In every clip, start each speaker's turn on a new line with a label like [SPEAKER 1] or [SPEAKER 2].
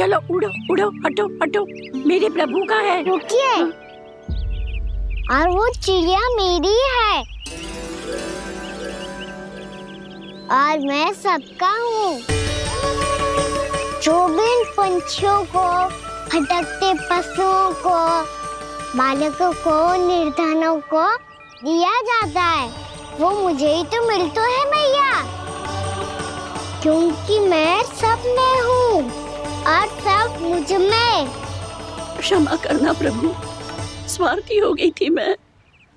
[SPEAKER 1] चलो उड़ो उड़ो, हटो हटो, मेरे प्रभु का है।
[SPEAKER 2] रुकिए, और वो चिड़िया मेरी है और मैं सबका हूँ। जो भी इन पंछियों को, भटकते पशुओं को, बालकों को, निर्धनों को दिया जाता है, वो मुझे ही तो मिलता है मैया, क्योंकि मैं सब में हूँ और सब मुझ में।
[SPEAKER 1] क्षमा करना प्रभु, स्वार्थी हो गई थी मैं।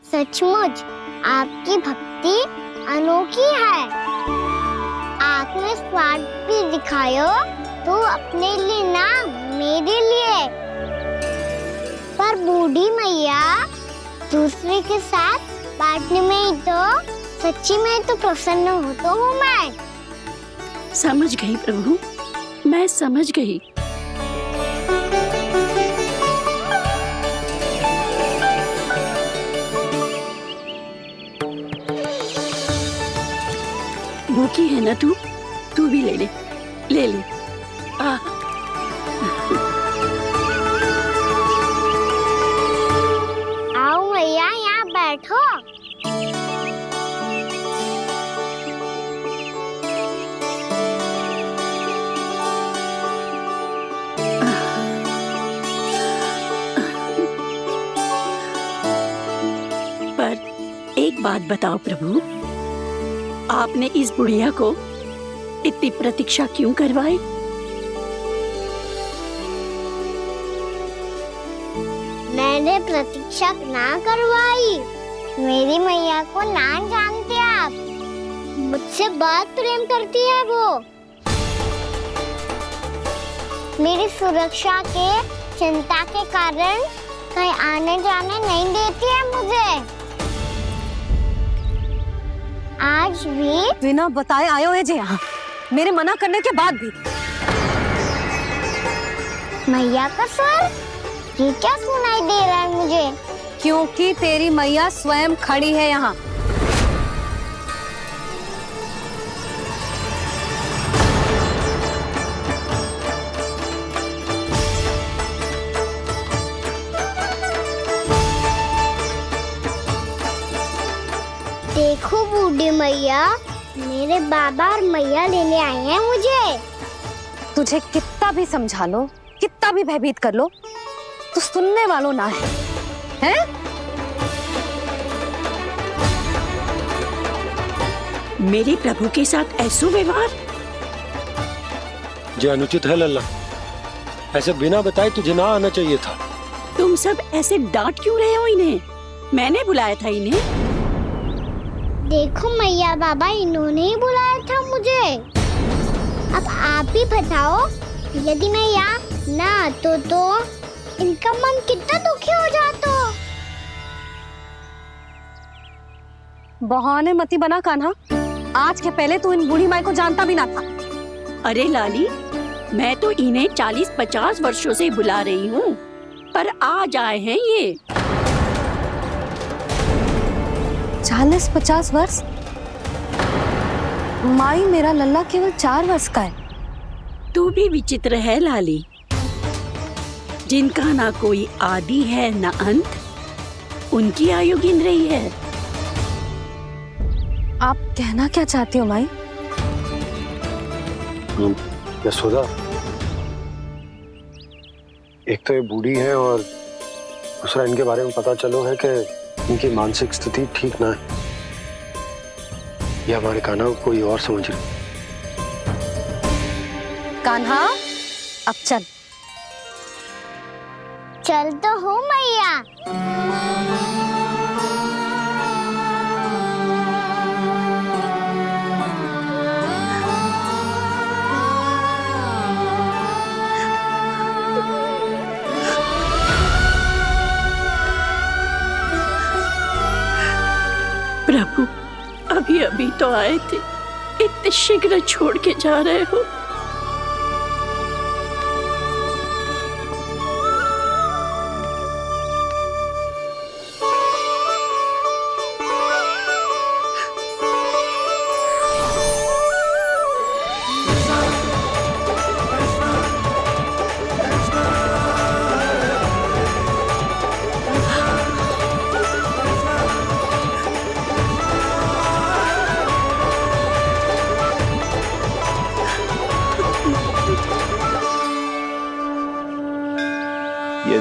[SPEAKER 2] सचमुच आपकी भक्ति अनोखी है। आपने स्वार्थ भी दिखायो तो अपने लिए ना, मेरे लिए। पर बूढ़ी मैया, दूसरे के साथ बांटने में ही तो सच्ची में तो प्रसन्न होता हूँ मैं।
[SPEAKER 1] समझ गई प्रभु, मैं समझ गई। भूखी है ना तू भी ले ले, ले ले।
[SPEAKER 2] आओ मैया, यहाँ बैठो।
[SPEAKER 1] पर एक बात बताओ प्रभु, आपने इस बुढ़िया को इतनी प्रतीक्षा क्यों करवाई?
[SPEAKER 2] मैंने प्रतीक्षा ना करवाई। मेरी मैया को ना जानते आप, मुझसे बहुत प्रेम करती है वो। मेरी सुरक्षा के चिंता के कारण कहीं आने जाने नहीं देती है मुझे। आज भी
[SPEAKER 3] बिना बताए आए हो जे यहाँ, मेरे मना करने के बाद भी।
[SPEAKER 2] मैया का स्वर, ये क्या सुनाई दे रहा है मुझे?
[SPEAKER 3] क्योंकि तेरी मैया स्वयं खड़ी है यहाँ।
[SPEAKER 2] देखो बूढ़ी मैया, मेरे बाबा और मैया लेने आए हैं मुझे।
[SPEAKER 3] तुझे कितना भी समझा लो, कितना भी भयभीत कर लो, तो सुनने वालों ना है, हैं?
[SPEAKER 1] मेरे प्रभु के साथ ऐसा व्यवहार
[SPEAKER 4] जो अनुचित है लल्ला। ऐसे बिना बताए तुझे ना आना चाहिए था।
[SPEAKER 1] तुम सब ऐसे डांट क्यों रहे हो इन्हें? मैंने बुलाया था इन्हें।
[SPEAKER 2] देखो मैया बाबा, इन्होंने ही बुलाया था मुझे। अब आप ही बताओ, यदि मैं यहाँ ना आतो तो इनका मन कितना दुखी हो जाता।
[SPEAKER 3] बहाने मती बना कान्हा, आज के पहले तू इन बूढ़ी माई को जानता भी ना था।
[SPEAKER 1] अरे लाली, मैं तो इन्हें 40-50 वर्षों से बुला रही हूँ, पर आज आए हैं ये।
[SPEAKER 3] 40-50 वर्ष? माई, मेरा लल्ला केवल 4 वर्ष का है।
[SPEAKER 1] तू भी विचित्र है लाली, जिनका ना कोई आदि है ना अंत, उनकी आयु गिन रही है।
[SPEAKER 3] आप कहना क्या चाहती हो माई?
[SPEAKER 4] यशोदा, एक तो ये बूढ़ी है और दूसरा इनके बारे में पता चलो है कि इनकी मानसिक स्थिति ठीक ना है। ये हमारे कान्हा को कोई और समझ रही।
[SPEAKER 3] कान्हा, अब चल।
[SPEAKER 2] चल तो हूँ मैया।
[SPEAKER 1] प्रभु, अभी अभी तो आए थे, इतने शीघ्र छोड़ के जा रहे हो।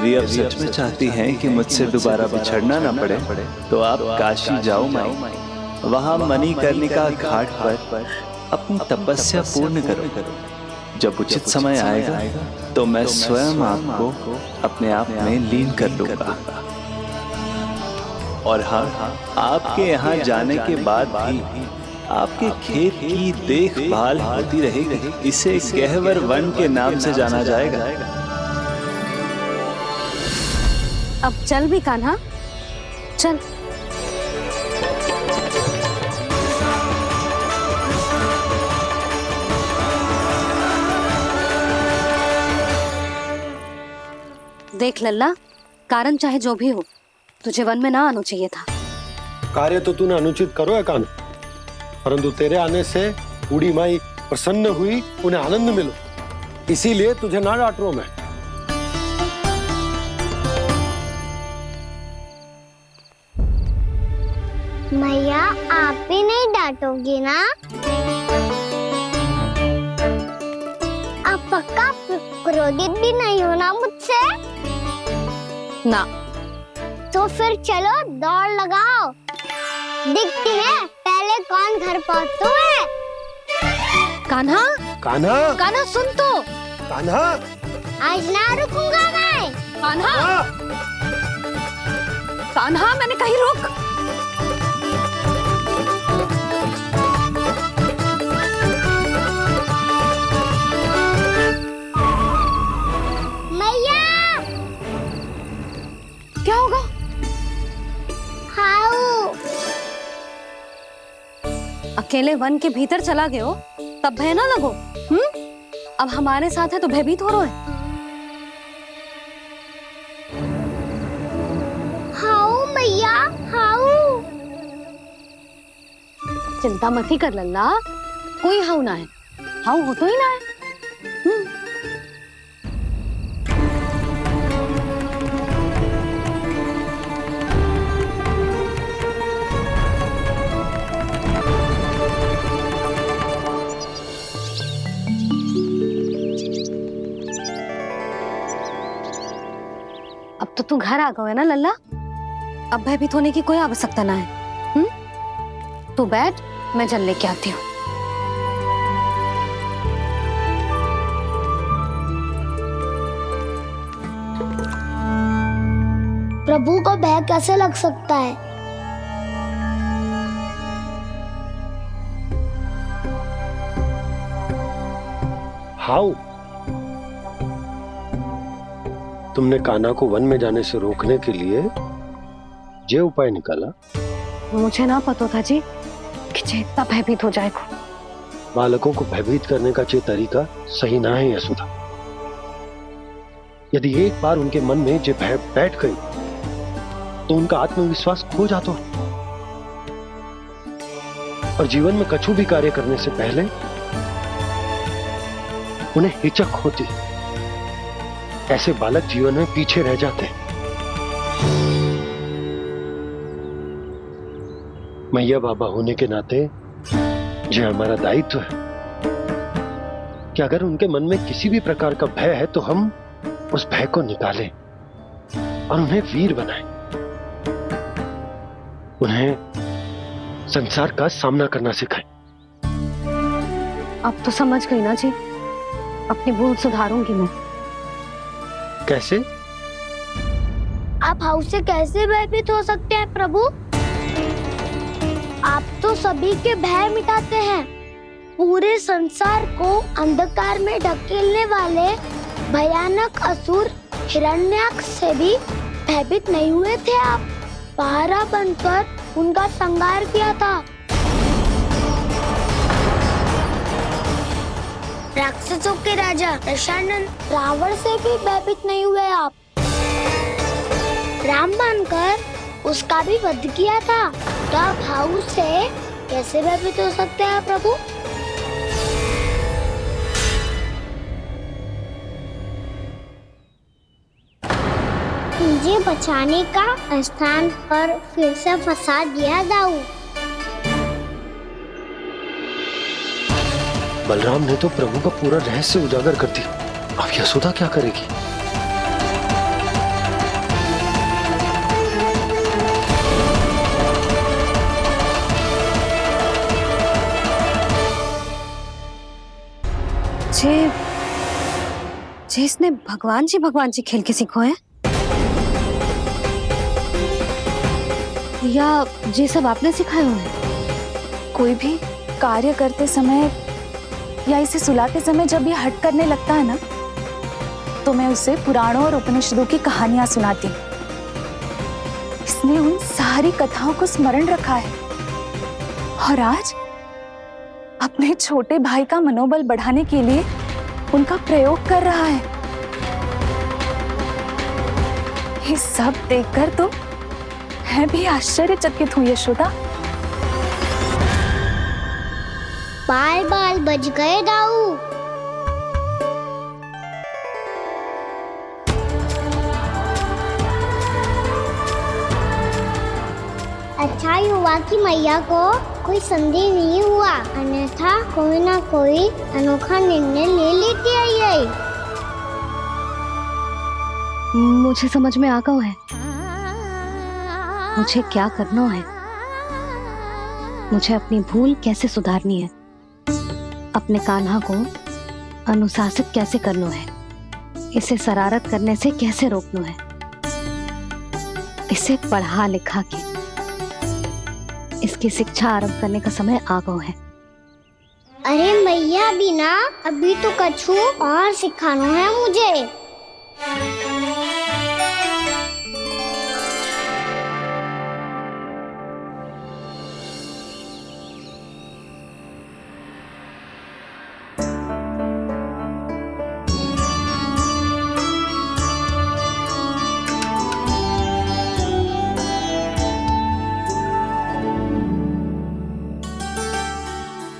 [SPEAKER 5] यदि आप सच में चाहती हैं कि मुझसे दोबारा बिछड़ना न पड़े तो आप काशी जाओ माई। वहां मणिकर्णिका घाट पर अपनी तपस्या पूर्ण करो। जब उचित समय आएगा तो मैं स्वयं आपको अपने आप में लीन कर लूंगा। और हाँ, आपके यहाँ जाने के बाद भी आपके खेत की देखभाल होती रहेगी। इसे गहवर वन के नाम से जाना जाएगा।
[SPEAKER 3] अब चल भी कान्हा, चल। देख लल्ला, कारण चाहे जो भी हो, तुझे वन में ना आना चाहिए था।
[SPEAKER 4] कार्य तो तूने अनुचित करो है कान, परंतु तेरे आने से बूढ़ी माई प्रसन्न हुई, उन्हें आनंद मिलो, इसीलिए तुझे ना डांट रहा हूं मैं।
[SPEAKER 2] मैया आप भी नहीं डांटोगी ना? आप पक्का क्रोधित भी नहीं हो ना मुझसे?
[SPEAKER 3] ना।
[SPEAKER 2] तो फिर चलो दौड़ लगाओ, दिखती है पहले कौन घर पहुंचता है।
[SPEAKER 3] कान्हा,
[SPEAKER 4] कान्हा,
[SPEAKER 3] कान्हा सुन तो।
[SPEAKER 4] कान्हा,
[SPEAKER 2] आज ना रुकूंगा मैं।
[SPEAKER 3] कान्हा, कान्हा, मैंने कहीं रुक।
[SPEAKER 2] मैया,
[SPEAKER 3] क्या होगा?
[SPEAKER 2] हाउ
[SPEAKER 3] अकेले वन के भीतर चला गए हो तब भय ना लगो। अब हमारे साथ है तो भयभीत हो रहे हो।
[SPEAKER 2] हाउ मैया, हाउ।
[SPEAKER 3] चिंता मत ही कर लल्ला, कोई हाउ ना है। हाउ हो तो ही ना है। अब तो तू घर आ गया है ना लल्ला, अब भयभीत होने की कोई आवश्यकता ना है। तू बैठ, मैं जल लेके आती हूँ।
[SPEAKER 2] प्रभु को भय कैसे लग सकता है?
[SPEAKER 4] हाउ? तुमने कान्हा को वन में जाने से रोकने के लिए ये उपाय निकाला?
[SPEAKER 3] मुझे ना पता था जी कि जे इतना भयभीत हो जाएगा।
[SPEAKER 4] बालकों को भयभीत करने का ये तरीका सही ना है यशोदा। यदि एक बार उनके मन में ये भय बैठ गई तो उनका आत्मविश्वास खो जाता है और जीवन में कछु भी कार्य करने से पहले उन्हें हिचक होती। ऐसे बालक जीवन में पीछे रह जाते हैं। मैया बाबा होने के नाते ये हमारा दायित्व है कि अगर उनके मन में किसी भी प्रकार का भय है तो हम उस भय को निकालें और उन्हें वीर बनाएं, उन्हें संसार का सामना करना सिखाएं।
[SPEAKER 3] अब तो समझ गई ना जी, अपनी भूल सुधारूंगी मैं।
[SPEAKER 4] कैसे?
[SPEAKER 2] आप हाउ से कैसे भयभीत हो सकते हैं प्रभु? आप तो सभी के भय मिटाते हैं। पूरे संसार को अंधकार में ढकेलने वाले भयानक असुर हिरण्याक्ष से भी भयभीत नहीं हुए थे आप। पहरा बनकर उनका संहार किया था। राक्षसों के राजा दशानन रावण से भी भयभीत नहीं हुए आप। राम बनकर उसका भी वध किया था। तो आप हाउ से कैसे भयभीत हो सकते हैं प्रभु? मुझे बचाने का स्थान पर फिर से फंसा दिया दाऊ।
[SPEAKER 4] बलराम ने तो प्रभु का पूरा रहस्य उजागर कर दिया। अब यशोदा क्या करेगी?
[SPEAKER 3] जे इसने भगवान जी खेल के सीखो है, या ये सब आपने सिखाए हुए हैं?
[SPEAKER 6] कोई भी कार्य करते समय या इसे सुलाते समय जब ये हट करने लगता है ना, तो मैं उसे पुराणों और उपनिषदों की कहानियां सुनाती हूँ। इसने उन सारी कथाओं को स्मरण रखा है और आज अपने छोटे भाई का मनोबल बढ़ाने के लिए उनका प्रयोग कर रहा है। ये सब देखकर तो मैं भी आश्चर्यचकित हुई यशोदा।
[SPEAKER 2] बाल बज गए दाऊ। अच्छा ही हुआ कि मैया को कोई संदेह नहीं हुआ, अन्यथा कोई ना कोई अनोखा निर्णय ले लेती है ये।
[SPEAKER 3] मुझे समझ में आ गया है मुझे क्या करना है। मुझे अपनी भूल कैसे सुधारनी है, अपने कान्हा को अनुशासित कैसे करना है, इसे शरारत करने से कैसे रोकना है, इसे पढ़ा लिखा के इसकी शिक्षा आरंभ करने का समय आ गया है।
[SPEAKER 2] अरे मैया बिना, अभी तो कछु और सिखाना है मुझे।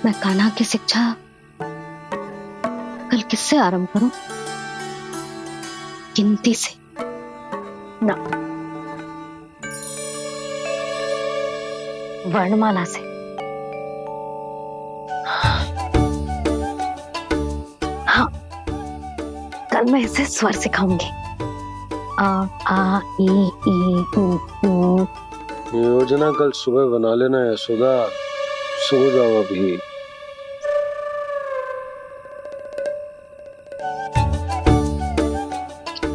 [SPEAKER 3] मैं कान्हा की शिक्षा कल किससे आरंभ करूं? गिनती से ना, वर्णमाला से। हाँ, कल मैं इसे स्वर सिखाऊंगी। आ ई उ।
[SPEAKER 4] योजना कल सुबह बना लेना यशोदा, सो जाओ अभी।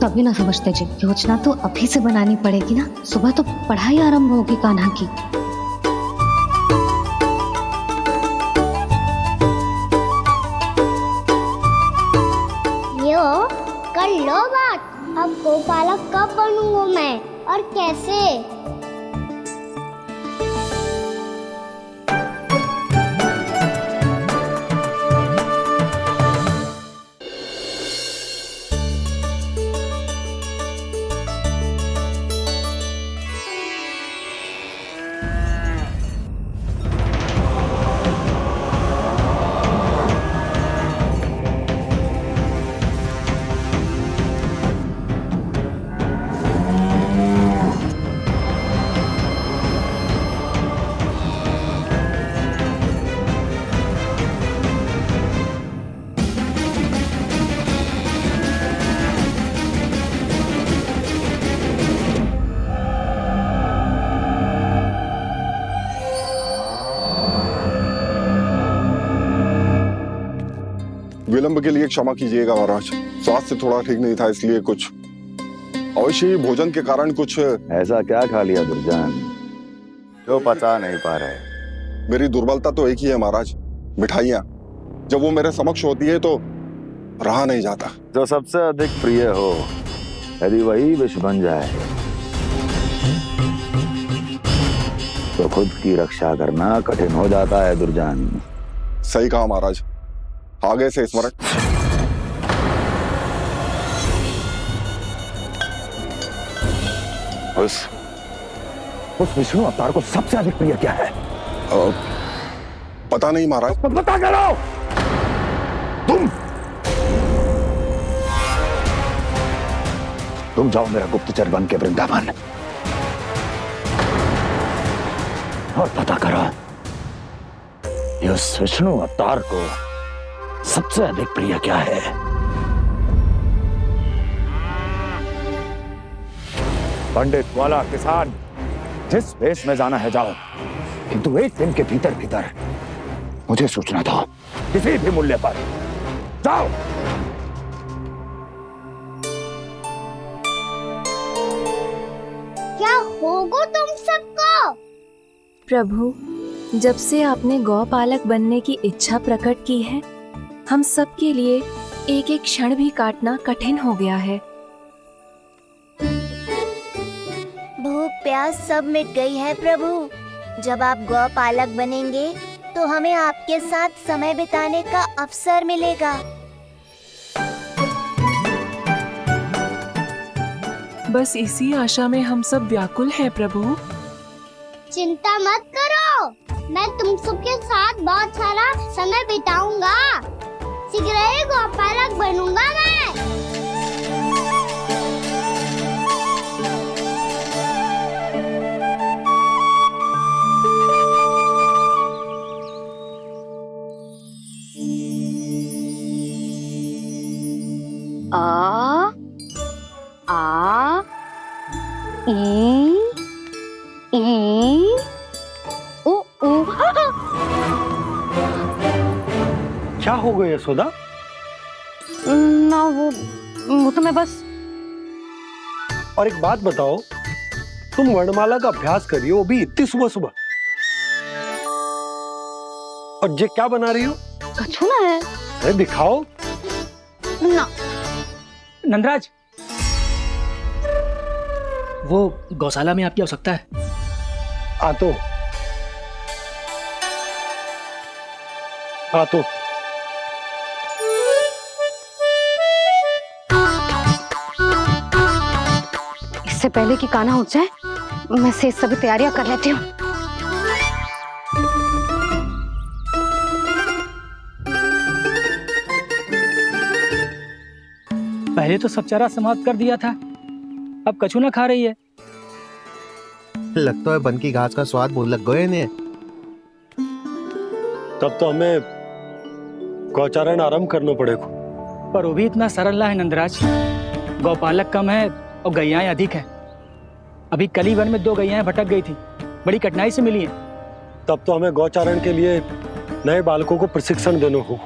[SPEAKER 3] कभी ना समझते जी, योजना तो अभी से बनानी पड़ेगी ना। सुबह तो पढ़ाई आरंभ होगी कान्हा की।
[SPEAKER 2] यो कर लो बात। अब गोपालक कब बनूंगा मैं और कैसे?
[SPEAKER 7] विलंब के लिए क्षमा कीजिएगा महाराज, स्वास्थ्य थोड़ा ठीक नहीं था, इसलिए कुछ अवश्य ही भोजन के कारण कुछ।
[SPEAKER 8] ऐसा क्या खा लिया दुर्जन जो पता नहीं पा रहे?
[SPEAKER 7] मेरी दुर्बलता तो एक ही है महाराज, मिठाइयाँ। जब वो मेरे समक्ष होती है तो रहा नहीं जाता।
[SPEAKER 8] जो सबसे अधिक प्रिय हो, यदि वही विष बन जाए तो खुद की रक्षा करना कठिन हो जाता है दुर्जन।
[SPEAKER 7] सही कहा महाराज, आगे से स्मरण।
[SPEAKER 8] उस विष्णु अवतार को सबसे अधिक प्रिय क्या है?
[SPEAKER 7] पता नहीं महाराज।
[SPEAKER 8] बता करो तुम जाओ मेरा गुप्तचर बन के वृंदावन और पता करो ये उस विष्णु अवतार को सबसे अधिक प्रिय क्या है। पंडित वाला किसान जिस वेश में जाना है जाओ, किंतु एक दिन के भीतर भीतर मुझे सूचना दो, किसी भी मूल्य पर जाओ।
[SPEAKER 2] क्या होगा तुम सबको?
[SPEAKER 6] प्रभु, जब से आपने गौपालक बनने की इच्छा प्रकट की है, हम सब के लिए एक एक क्षण भी काटना कठिन हो गया है।
[SPEAKER 2] भूख प्यास सब मिट गई है प्रभु। जब आप गौपालक बनेंगे तो हमें आपके साथ समय बिताने का अवसर मिलेगा।
[SPEAKER 9] बस इसी आशा में हम सब व्याकुल हैं प्रभु।
[SPEAKER 2] चिंता मत करो, मैं तुम सबके साथ बहुत सारा समय बिताऊंगा। शीघ्र ही गौपालक बनूंगा मैं।
[SPEAKER 3] आ आ ई उ उ।
[SPEAKER 4] क्या हो गया यशोदा?
[SPEAKER 3] ना वो तो मैं बस।
[SPEAKER 4] और एक बात बताओ, तुम वर्णमाला का अभ्यास कर रही हो, वो भी इतनी सुबह सुबह, और ये क्या बना रही हो?
[SPEAKER 3] कछुआ है।
[SPEAKER 4] अरे दिखाओ
[SPEAKER 3] ना।
[SPEAKER 10] नंदराज, वो गौशाला में आपकी आवश्यकता है।
[SPEAKER 4] आतो आतो।
[SPEAKER 3] इससे पहले कि कान्हा उठ जाए, मैं से सभी तैयारियां कर लेती हूँ।
[SPEAKER 10] पहले तो सब चारा समाप्त कर दिया था, अब कछू ना खा रही है।
[SPEAKER 11] लगता है बन की घास का स्वाद बहुत लग गए इन्हें।
[SPEAKER 4] तब तो हमें गौचारण आरंभ करना पड़ेगा।
[SPEAKER 10] पर वो भी इतना सरल ना है नंदराज। गौपालक कम है और गैयाएं अधिक है। अभी कली वन में 2 गैयाएं भटक गई थी, बड़ी कठिनाई से मिली हैं।
[SPEAKER 4] तब तो हमें गौचारण के लिए नए बालकों को प्रशिक्षण देना होगा।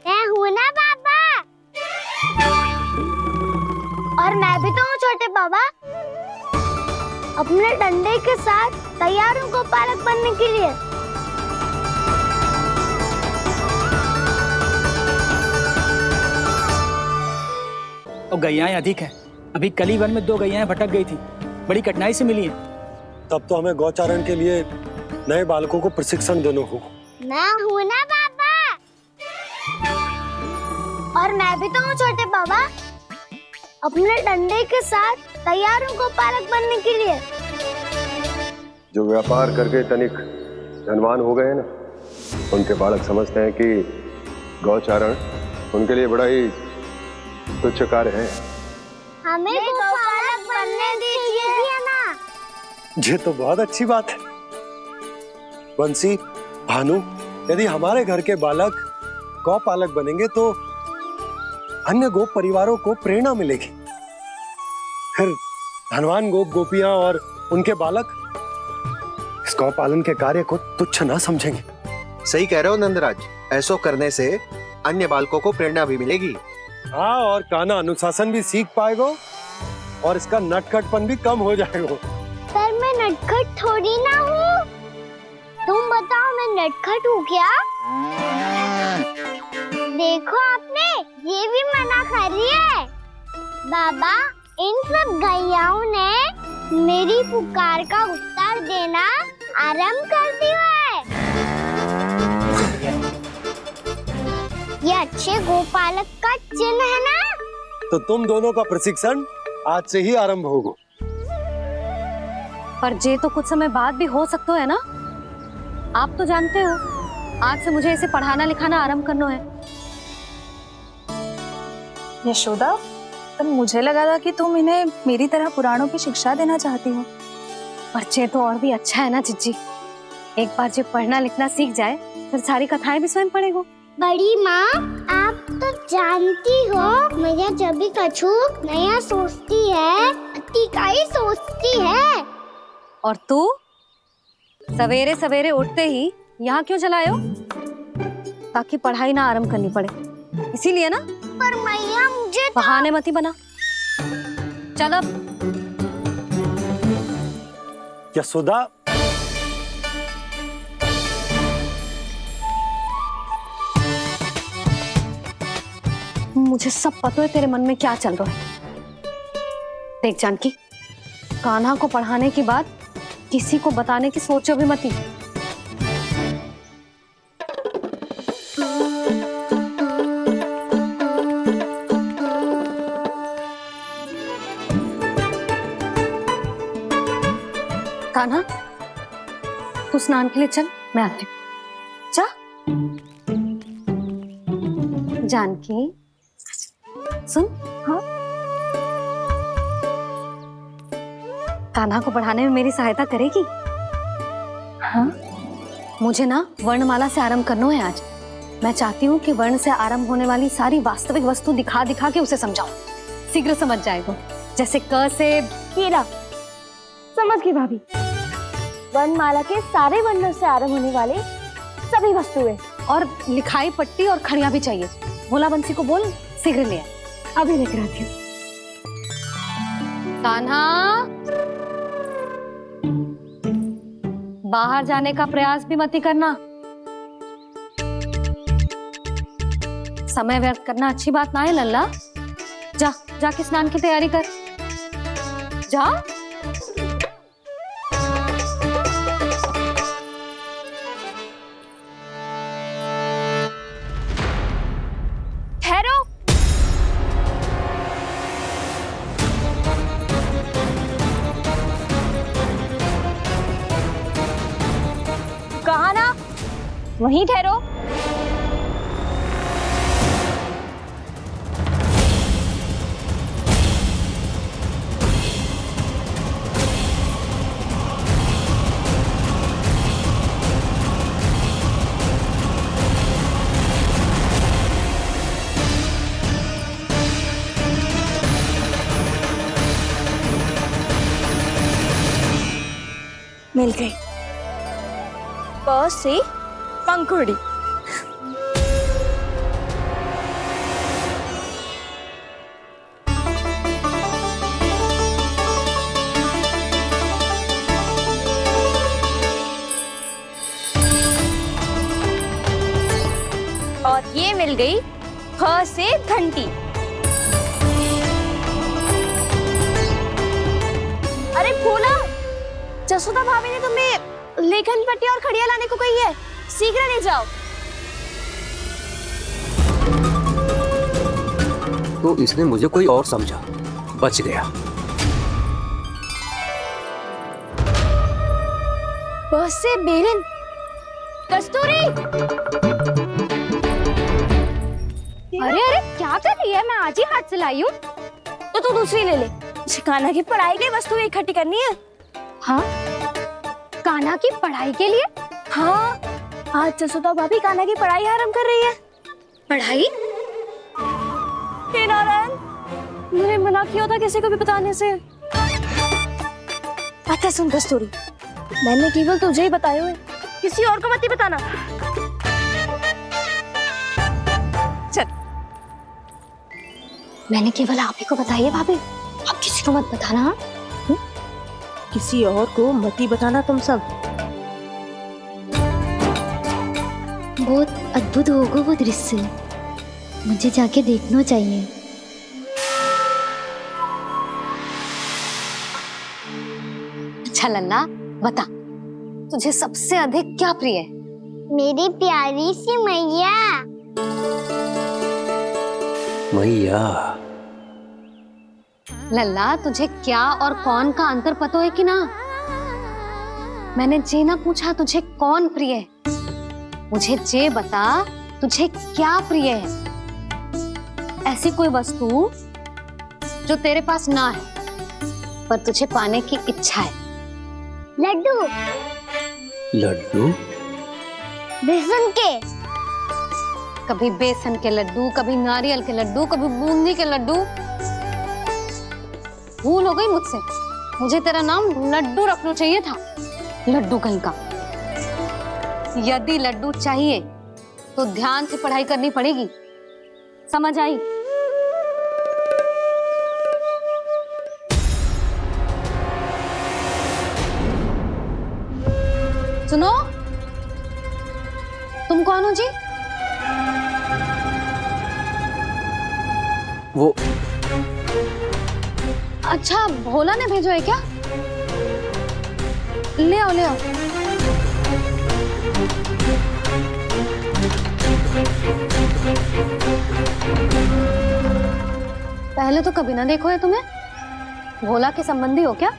[SPEAKER 2] मैं हूँ ना बाबा, और मैं भी तो हूँ छोटे बाबा। अपने डंडे के साथ तैयार हूँ गौपालक बनने के लिए।
[SPEAKER 10] और गैयाएं अधिक है। अभी कली वन में 2 गैयाएं भटक गई थी, बड़ी कठिनाई से मिली हैं।
[SPEAKER 4] तब तो हमें गौचारण के लिए नए बालकों को प्रशिक्षण देना होगा।
[SPEAKER 2] मैं हूँ ना बाबा, और मैं भी तो हूँ छोटे बाबा। अपने डंडे के साथ तैयार हूँ गौपालक बनने के लिए।
[SPEAKER 12] जो व्यापार करके तनिक धनवान हो गए हैं ना, उनके बालक समझते हैं कि गौचारण उनके लिए बड़ा ही तुच्छ कार्य है।
[SPEAKER 2] हमें गौपालक बनने दीजिए ना।
[SPEAKER 4] ये तो बहुत अच्छी बात है। बंसी, भानु, यदि हमारे घर के बालक गौपालक बनेंगे तो अन्य गोप परिवारों को प्रेरणा मिलेगी। फिर धनवान गोप गोपियां और उनके बालक इस गौपालन के कार्य को तुच्छ ना समझेंगे।
[SPEAKER 11] सही कह रहे हो नंदराज, ऐसा करने से अन्य बालकों को प्रेरणा भी मिलेगी।
[SPEAKER 4] हाँ, और कान्हा अनुशासन भी सीख पाएगा और इसका नटखटपन भी कम हो जाएगा।
[SPEAKER 2] पर मैं नटखट थोड़ी ना हूँ। तुम बताओ, मैं नटखट हूँ क्या? देखो आपने ये भी मना कर रही है। बाबा, इन सब गैयाओं ने मेरी पुकार का उत्तर देना आरंभ कर दिया है। ये अच्छे गोपालक का चिन्ह है ना?
[SPEAKER 4] तो तुम दोनों का प्रशिक्षण आज से ही आरंभ होगा।
[SPEAKER 3] पर जे तो कुछ समय बाद भी हो सकता है ना। आप तो जानते हो, आज से मुझे इसे पढ़ाना लिखाना आरंभ करना है।
[SPEAKER 6] यशोदा, पर मुझे लगा था कि तुम इन्हें मेरी तरह पुराणों की शिक्षा देना चाहती हो।
[SPEAKER 3] पर जे तो और भी अच्छा है ना जिज्जी। एक बार जो पढ़ना लिखना सीख जाए, फिर सारी कथाएं भी स्वयं पढ़ेगा।
[SPEAKER 2] बड़ी माँ, आप तो जानती हो मैया जब भी कछु नया सोचती है, अतिका ही सोचती है।
[SPEAKER 3] और तू सवेरे सवेरे उठते ही यहाँ क्यों चलाए हो? ताकि पढ़ाई ना आरंभ करनी पड़े। इसीलिए ना।
[SPEAKER 2] पर मैया मुझे
[SPEAKER 3] बहाने मत ही बना। चल अब।
[SPEAKER 8] यशोदा,
[SPEAKER 3] मुझे सब पता है तेरे मन में क्या चल रहा है। देख जानकी, कान्हा को पढ़ाने की बात किसी को बताने की सोचो भी मत ही। कान्हा, तू स्नान के लिए चल, मैं आती हूँ। जा। जानकी सुन। हाँ, कान्हा को पढ़ाने में मेरी सहायता करेगी? हाँ, मुझे ना वर्णमाला से आरंभ करना है आज। मैं चाहती हूँ कि वर्ण से आरंभ होने वाली सारी वास्तविक वस्तु दिखा दिखा के उसे समझाऊं। शीघ्र समझ जाएगा। जैसे क से
[SPEAKER 2] हीरा। समझ गई भाभी। वर्णमाला के सारे वर्णों से आरंभ होने वाले सभी वस्तुएं
[SPEAKER 3] और लिखाई पट्टी और खड़िया भी चाहिए। भोला बंसी को बोल शीघ्र ले आए।
[SPEAKER 2] अभी लेकर आती हूँ।
[SPEAKER 3] कान्हा, बाहर जाने का प्रयास भी मत ही करना। समय व्यर्थ करना अच्छी बात ना है लल्ला। जा, जाके स्नान की तैयारी कर। जा।
[SPEAKER 2] ठहरो। कहा ना, वहीं ठहरो। मिल गई। प से पंखुड़ी। और ये मिल गई फ से घंटी। अरे भोला, जसोदा भाभी ने तुम्हें लेखन पट्टी और खड़िया लाने को कही है, शीघ्र ले जाओ।
[SPEAKER 13] तो इसने मुझे कोई और समझा, बच गया।
[SPEAKER 2] बस से बेलन। कस्तूरी। अरे अरे क्या कर रही है? मैं आज ही हाथ से लाई हूँ। तो तू दूसरी ले ले। कान्हा की पढ़ाई की वस्तुएं इकट्ठी करनी है। हाँ, कान्हा की पढ़ाई के लिए? हाँ, आज जसोदा भाभी कान्हा की पढ़ाई आरंभ कर रही है। पढ़ाई? हे नारायण, मैंने मना किया था किसी को भी बताने से। अच्छा सुन कस्तूरी, मैंने केवल तुझे ही बताया है, किसी और को मत ही बताना। चल। मैंने केवल आप ही को बताई है भाभी, आप किसी को मत बताना। हाँ?
[SPEAKER 14] किसी और को मत ही बताना तुम सब।
[SPEAKER 15] बहुत अद्भुत होगा वो दृश्य, मुझे जाके देखना चाहिए।
[SPEAKER 3] अच्छा लल्ला, बता तुझे सबसे अधिक क्या प्रिय है?
[SPEAKER 2] मेरी प्यारी सी मैया।
[SPEAKER 13] मैया।
[SPEAKER 3] लल्ला, तुझे क्या और कौन का अंतर पता है कि ना? मैंने जे ना पूछा तुझे कौन प्रिय है, मुझे जे बता तुझे क्या प्रिय है। ऐसी कोई वस्तु जो तेरे पास ना है पर तुझे पाने की इच्छा है।
[SPEAKER 2] लड्डू।
[SPEAKER 13] लड्डू?
[SPEAKER 2] बेसन के।
[SPEAKER 3] कभी बेसन के लड्डू, कभी नारियल के लड्डू, कभी बूंदी के लड्डू। भूल हो गई मुझसे, मुझे तेरा नाम लड्डू रखना चाहिए था। लड्डू कहीं का। यदि लड्डू चाहिए तो ध्यान से पढ़ाई करनी पड़ेगी, समझ आई? सुनो, तुम कौन हो जी?
[SPEAKER 13] वो
[SPEAKER 3] अच्छा, भोला ने भेजो है क्या? ले आओ ले आओ। पहले तो कभी ना देखो है तुम्हें। भोला के संबंधी हो क्या?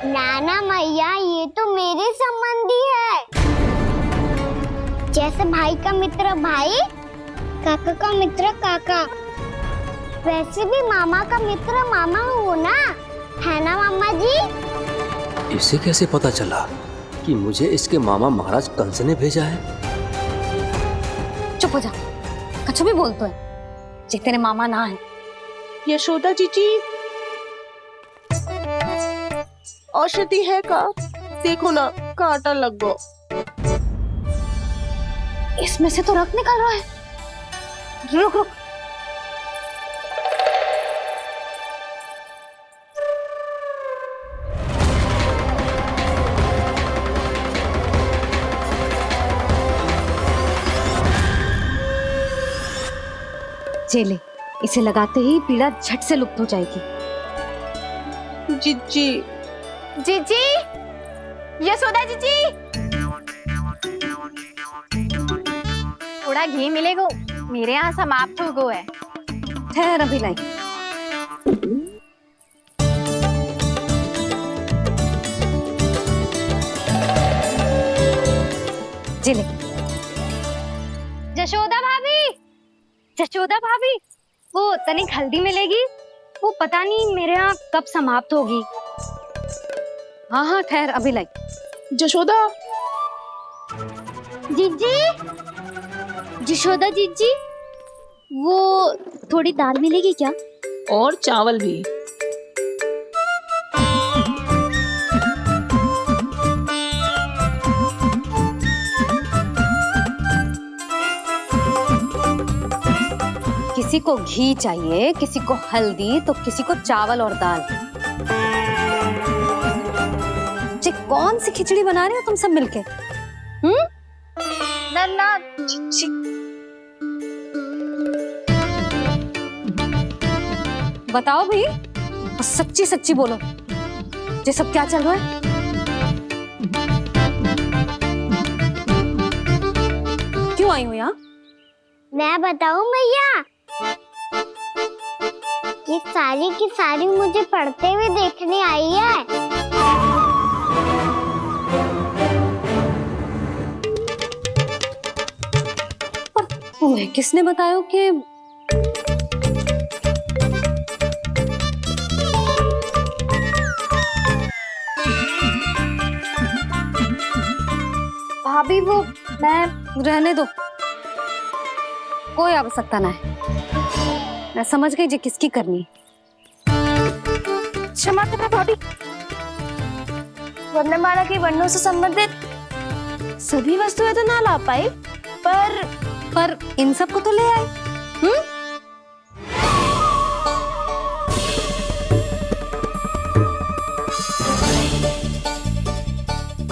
[SPEAKER 2] नाना मैया, ये तो मेरे संबंधी है। जैसे भाई का मित्र भाई, काका का मित्र काका, वैसे भी मामा का मित्र मामा हो ना, है ना मामा जी?
[SPEAKER 13] इसे कैसे पता चला कि मुझे इसके मामा महाराज कंस ने भेजा है?
[SPEAKER 3] चुप हो जा, कछु भी बोलते है जे तेरे मामा ना है।
[SPEAKER 14] यशोदा जीजी, औषधि है का? देखो ना, कांटा लग गो।
[SPEAKER 3] इसमें से तो रक्त निकल रहा है। रुक रुक। चले, इसे लगाते ही पीड़ा झट से लुप्त हो जाएगी।
[SPEAKER 14] जीजी,
[SPEAKER 6] जीजी, यशोदा जीजी, थोड़ा घी मिलेगा? मेरे यहाँ समाप्त हो गो है।
[SPEAKER 3] ठहर अभी लाई। चले।
[SPEAKER 15] जशोदा भाभी, जशोदा भाभी, वो तनिक हल्दी मिलेगी? वो पता नहीं मेरे यहाँ कब समाप्त होगी।
[SPEAKER 3] हाँ हाँ ठहर अभी लाई।
[SPEAKER 14] जशोदा,
[SPEAKER 15] जीजी, जशोदा जीजी, वो थोड़ी दाल मिलेगी क्या?
[SPEAKER 14] और चावल भी।
[SPEAKER 3] किसी को घी चाहिए, किसी को हल्दी, तो किसी को चावल और दाल। जे कौन सी खिचड़ी बना रहे हो तुम सब मिलके?
[SPEAKER 6] नन्ना,
[SPEAKER 3] बताओ भाई, सच्ची सच्ची बोलो, ये सब क्या चल रहा है? क्यों आई हो यहाँ?
[SPEAKER 2] मैं बताऊं भैया, ये सारी की सारी मुझे पढ़ते हुए देखने आई है।
[SPEAKER 3] पर तुम्हें किसने बताया कि भाभी? वो मैं रहने दो, कोई आवश्यकता ना है। मैं समझ गई जी किसकी करनी।
[SPEAKER 6] क्षमा करना भाभी, वर्णमाला के वर्णों से संबंधित सभी वस्तुएं तो ना ला पाई,
[SPEAKER 3] पर इन सब को तो ले आए।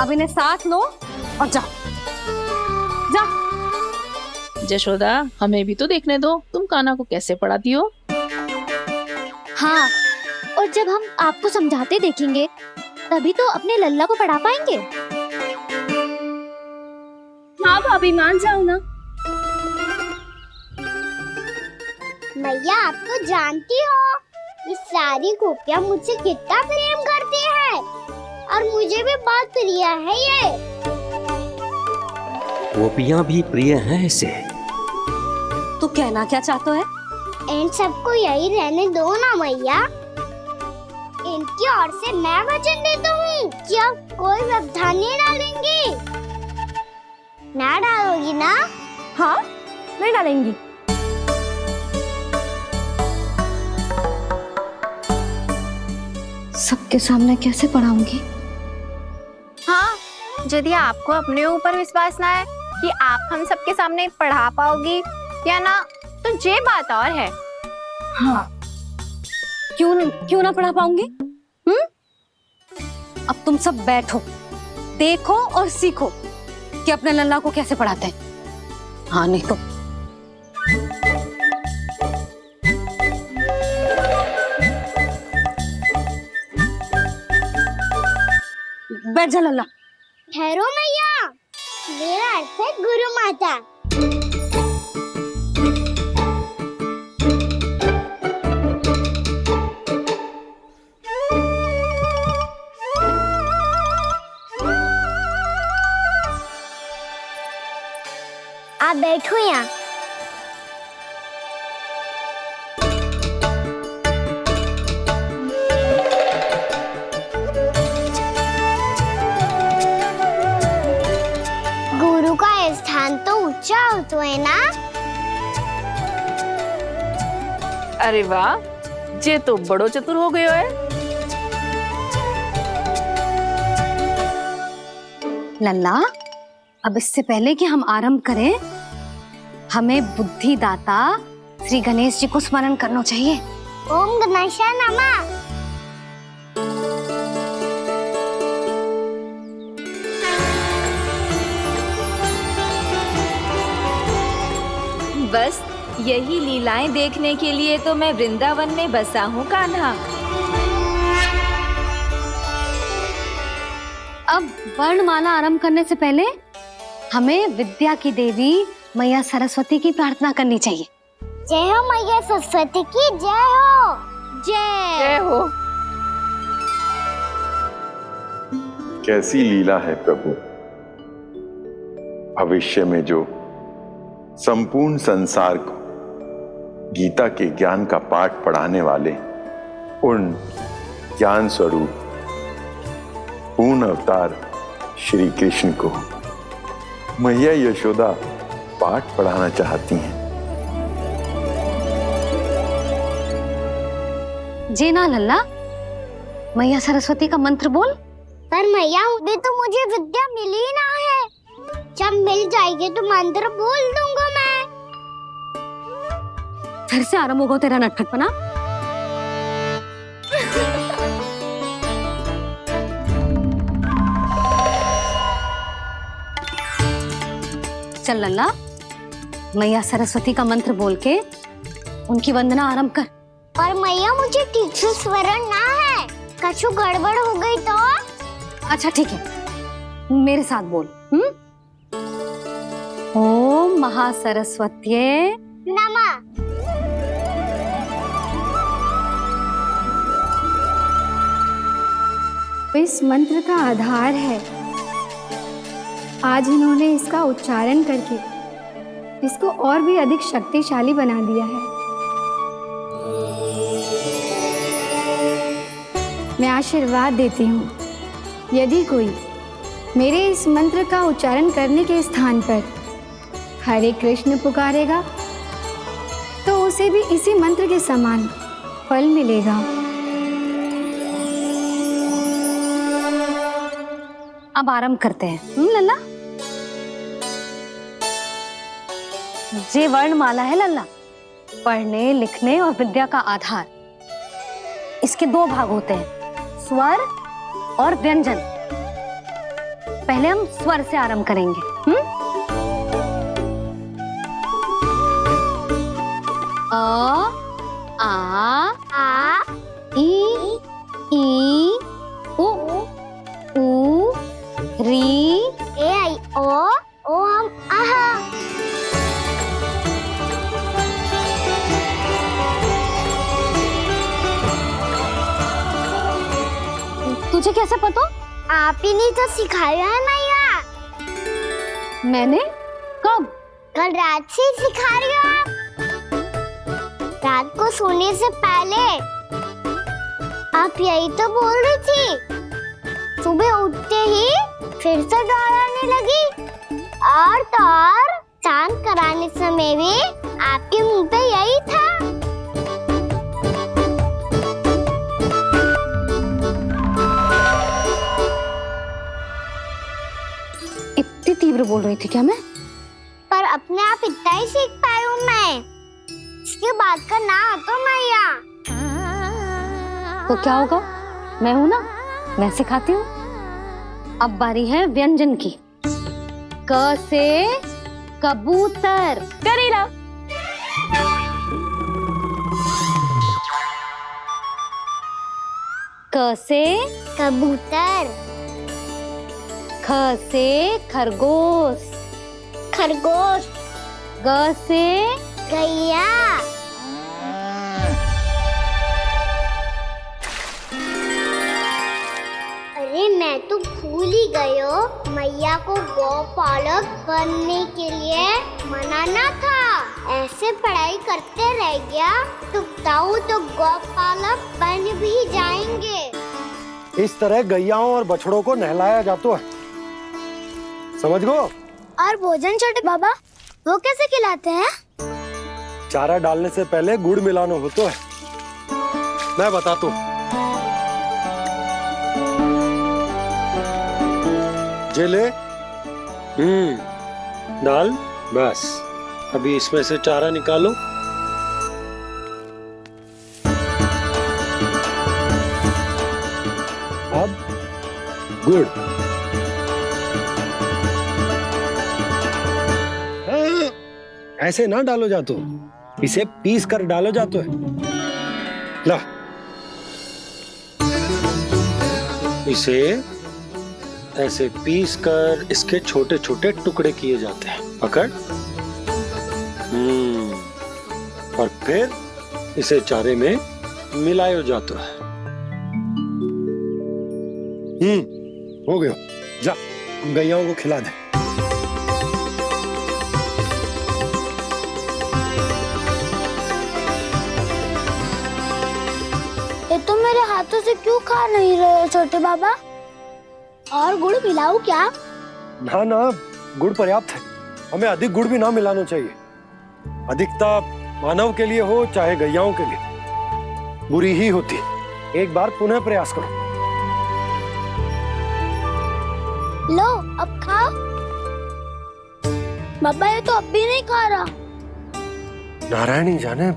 [SPEAKER 3] अब इन्हें साथ लो और जाओ। जा।
[SPEAKER 14] जशोदा, हमें भी तो देखने दो, तुम कान्हा को कैसे पढ़ाती हो।
[SPEAKER 15] हाँ, और जब हम आपको समझाते देखेंगे तभी तो अपने लल्ला को पढ़ा पाएंगे।
[SPEAKER 6] हाँ भाभी, मान जाओ ना।
[SPEAKER 2] मैया, आप तो जानती हो ये सारी गोपियां मुझसे कितना प्रेम करती है, और मुझे भी बहुत प्रिय है ये।
[SPEAKER 13] गोपियां भी प्रिय हैं इसे।
[SPEAKER 3] तू कहना क्या चाहता है?
[SPEAKER 2] इन सबको यही रहने दो ना मैया। इनकी ओर से मैं वचन देता हूँ कि अब कोई व्यवधान नहीं डालेंगी। ना डालोगी ना?
[SPEAKER 6] हाँ, नहीं डालेंगी।
[SPEAKER 3] सबके सामने कैसे पढ़ाऊंगी?
[SPEAKER 6] हाँ, यदि आपको अपने ऊपर विश्वास ना है कि आप हम सबके सामने पढ़ा पाओगी या ना,
[SPEAKER 15] तो ये बात और है।
[SPEAKER 3] हाँ, क्यों ना पढ़ा पाऊंगी? अब तुम सब बैठो, देखो और सीखो कि अपने लल्ला को कैसे पढ़ाते हैं। हाँ नहीं तो बैठ जा लल्ला।
[SPEAKER 2] ठहरो मैया, मेरा अर्थ है गुरु माता। आप बैठो यहाँ। गुरु का स्थान तो ऊंचा होता है ना।
[SPEAKER 14] अरे वाह, जे तो बड़ो चतुर हो गयो है।
[SPEAKER 3] लल्ला, अब इससे पहले कि हम आरंभ करें, हमें बुद्धिदाता श्री गणेश जी को स्मरण करना चाहिए।
[SPEAKER 2] ओम गणेशाय नमः।
[SPEAKER 16] बस यही लीलाएं देखने के लिए तो मैं वृंदावन में बसा हूँ कान्हा।
[SPEAKER 3] अब वर्णमाला आरंभ करने से पहले हमें विद्या की देवी मैया सरस्वती की प्रार्थना करनी चाहिए।
[SPEAKER 2] जय हो मैया सरस्वती की जय हो।
[SPEAKER 14] जय हो।
[SPEAKER 7] कैसी लीला है प्रभु, भविष्य में जो संपूर्ण संसार को गीता के ज्ञान का पाठ पढ़ाने वाले उन ज्ञान स्वरूप पूर्ण अवतार श्री कृष्ण को मैया यशोदा पाठ पढ़ाना चाहती हैं।
[SPEAKER 3] जी ना लल्ला, मैया सरस्वती का मंत्र बोल।
[SPEAKER 2] पर मैया अभी तो मुझे विद्या मिली ना है। जब मिल जाएगी तो मंत्र बोल दूंगा मैं।
[SPEAKER 3] फिर से आरंभ होगा तेरा नटखटपना। चल लल्ला, मैया सरस्वती का मंत्र बोल के उनकी वंदना आरंभ कर।
[SPEAKER 2] पर मैया मुझे ठीक से स्मरण ना है, कछु गड़बड़ हो गई तो?
[SPEAKER 3] अच्छा ठीक है, मेरे साथ बोल। ओम महासरस्वत्यै
[SPEAKER 2] नमः।
[SPEAKER 17] इस मंत्र का आधार है। आज इन्होंने इसका उच्चारण करके इसको और भी अधिक शक्तिशाली बना दिया है। मैं आशीर्वाद देती हूँ, यदि कोई मेरे इस मंत्र का उच्चारण करने के स्थान पर हरे कृष्ण पुकारेगा तो उसे भी इसी मंत्र के समान फल मिलेगा।
[SPEAKER 3] अब आरंभ करते हैं। लल्ला, जे वर्णमाला है लल्ला, पढ़ने लिखने और विद्या का आधार। इसके दो भाग होते हैं, स्वर और व्यंजन। पहले हम स्वर से आरंभ करेंगे। अ, आ, ई, उ, री,
[SPEAKER 2] ए आई ओ हम आहा।
[SPEAKER 3] तुझे कैसे पता?
[SPEAKER 2] आप ही ने तो सिखाया है मैया।
[SPEAKER 3] मैंने? कब?
[SPEAKER 2] कल रात से सिखा रही हो आप। रात को सोने से पहले आप यही तो बोल रही थी। सुबह उठते ही फिर से दोहराने लगी, और तो और चांद कराने समय भी आपके मुंह पे यही था।
[SPEAKER 3] इतनी तीव्र बोल रही थी क्या मैं?
[SPEAKER 2] पर अपने आप इतना ही सीख पाई हूँ मैं। की बात का ना तो मैया।
[SPEAKER 3] तो क्या होगा, मैं हूं ना, मैं सिखाती हूँ। अब बारी है व्यंजन की। क से कबूतर।
[SPEAKER 6] करेला।
[SPEAKER 3] क से
[SPEAKER 2] कबूतर।
[SPEAKER 3] ख से खरगोश।
[SPEAKER 2] खरगोश।
[SPEAKER 3] ग से
[SPEAKER 2] गैया। अरे मैं तो भूल ही गयो, मैया को गौपालक बनने के लिए मनाना था। ऐसे पढ़ाई करते रह गया तो ताऊ तो गौपालक बन भी जाएंगे।
[SPEAKER 12] इस तरह गैयाओं और बछड़ों को नहलाया जाता है, समझ गो।
[SPEAKER 2] और भोजन छोटे बाबा वो कैसे खिलाते हैं?
[SPEAKER 12] चारा डालने से पहले गुड़ मिलाना होता है, मैं बताता हूँ। जेले
[SPEAKER 4] दाल, बस अभी इसमें से चारा निकालो। अब गुड़।
[SPEAKER 12] ऐसे ना डालो जातो, इसे पीस कर डालो जातो है। ला,
[SPEAKER 4] इसे ऐसे पीस कर इसके छोटे छोटे टुकड़े किए जाते हैं। पकड़। और फिर इसे चारे में मिलाया जाता है।
[SPEAKER 12] हो गया, जा गैयाओं को खिला दे।
[SPEAKER 2] ये तो मेरे हाथों से क्यों खा नहीं रहे हो छोटे बाबा? और गुड़ मिलाऊं क्या?
[SPEAKER 12] ना ना, गुड़ पर्याप्त है, हमें अधिक गुड़ भी ना मिलाना चाहिए। अधिकता मानव के लिए हो चाहे गैयाओं के लिए बुरी ही होती। एक बार पुनः प्रयास करो।
[SPEAKER 2] लो अब खाओ। बाबा ये तो अब भी नहीं खा रहा।
[SPEAKER 12] नारायणी जाने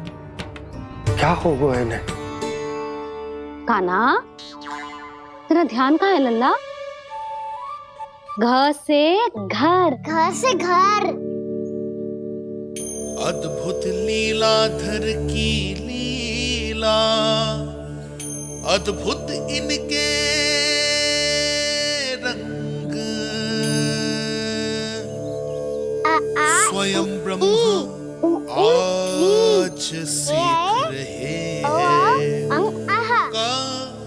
[SPEAKER 12] क्या हो गया इन्हें।
[SPEAKER 3] काना, तेरा ध्यान कहाँ है लल्ला? घ से घर।
[SPEAKER 2] घर से घर।
[SPEAKER 18] अद्भुत लीलाधर की लीला, अद्भुत इनके रंग, स्वयं ब्रह्म आज सीख रहे हैं।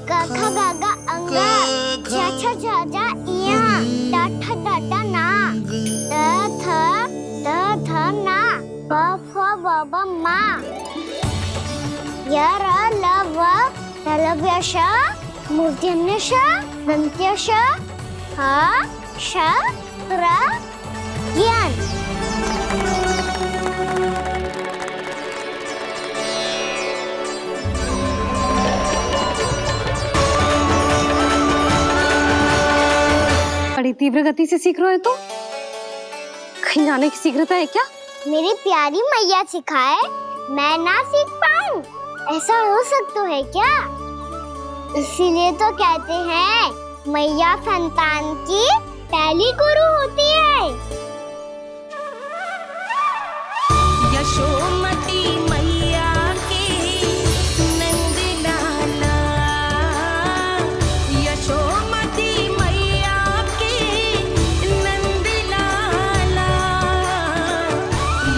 [SPEAKER 2] क ख ग घ अंग, छ छ झ झ इया, ट ठ ड ड ना, द ध ना, ब फ ब ब मा, य र ल व ललव्य श, मूर्धन्य श, दन्त्य श, ह श र ज्ञान।
[SPEAKER 3] बड़ी तीव्र गति से सीख रहे हो तो कहीं जाने की शीघ्रता है क्या?
[SPEAKER 2] मेरी प्यारी मैया सिखाए, मैं ना सीख पाऊं, ऐसा हो सकता है क्या? इसीलिए तो कहते हैं मैया संतान की पहली गुरु होती है।
[SPEAKER 19] यशोमती मैया के नंद लाला, यशोमती मैया के नंद लाला,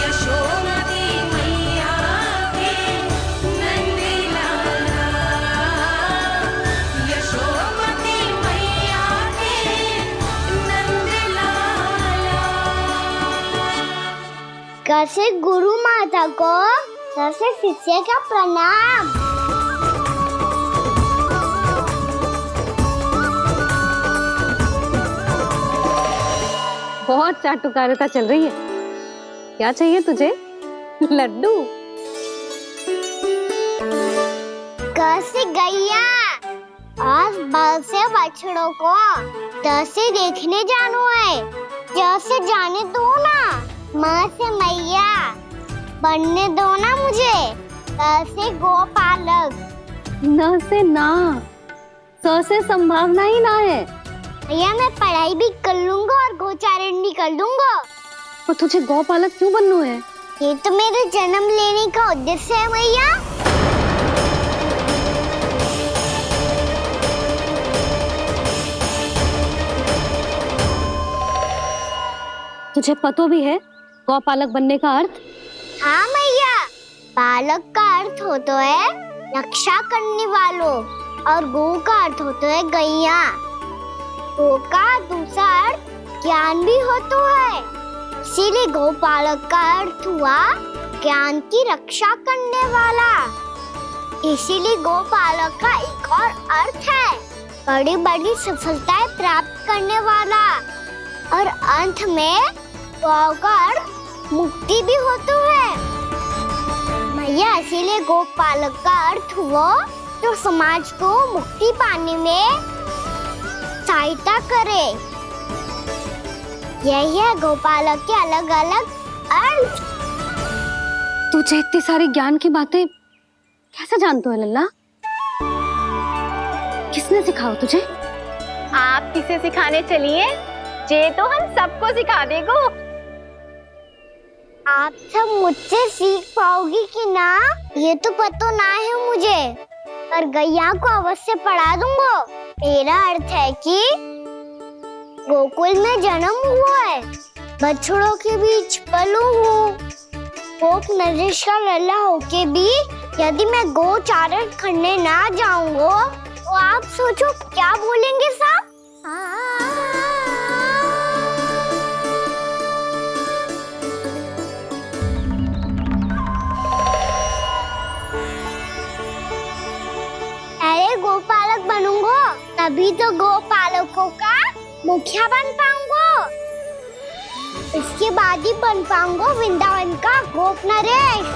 [SPEAKER 19] यशोमती मैया के नंद लाला, यशोमती मैया के नंद लाला।
[SPEAKER 2] कैसे गुरु माता को, कैसे शिष्य का प्रणाम।
[SPEAKER 3] बहुत चाटुकारिता चल रही है। क्या चाहिए तुझे? लड्डू?
[SPEAKER 2] कैसे गैया और बल से बछड़ों को कैसे देखने जानो है, जैसे जाने दो ना, माँ से मैया। बनने दो ना मुझे। से गोपालक।
[SPEAKER 3] न से ना, स से संभावना ही ना है।
[SPEAKER 2] भैया मैं पढ़ाई भी कर लूंगा और गोचारण भी कर लूंगा।
[SPEAKER 3] तो तुझे गौपालक क्यों बनना है?
[SPEAKER 2] ये तो मेरे जन्म लेने का उद्देश्य है भैया।
[SPEAKER 3] तुझे पता भी है गौपालक बनने का अर्थ?
[SPEAKER 2] हाँ भैया, पालक का अर्थ होता है रक्षा करने वालों और गौ का अर्थ होता है गैया। गौ का दूसरा अर्थ ज्ञान भी होता है, इसीलिए गौपालक का अर्थ हुआ ज्ञान की रक्षा करने वाला। इसीलिए गौपालक का एक और अर्थ है बड़ी बड़ी सफलताएं प्राप्त करने वाला, और अंत में गौ का अर्थ मुक्ति भी होता है भैया। इसीलिए गोपालक का अर्थ हुआ जो समाज को मुक्ति पाने में सहायता करे। यही है गोपालक के अलग अलग अर्थ।
[SPEAKER 3] तुझे इतनी सारी ज्ञान की बातें कैसे जानते हो लल्ला? किसने सिखाया तुझे?
[SPEAKER 15] आप किसे सिखाने चलिए, जे तो हम सबको सिखा देगो।
[SPEAKER 2] आप सब मुझसे सीख पाओगी कि ना ये तो पता ना है मुझे, पर गैया को अवश्य पढ़ा दूंगा। मेरा अर्थ है कि गोकुल में जन्म हुआ है, बछड़ों के बीच पलू हूँ, गोप नरेश का लल्ला होके भी यदि मैं गोचारण करने ना जाऊंगा तो आप सोचो क्या बोलेंगे साहब? अरे गोपालक बनूंगा तभी तो गोपालकों का मुखिया बन पाऊंगा। इसके बाद ही बन पाऊंगा वृंदावन का गोप नरेश।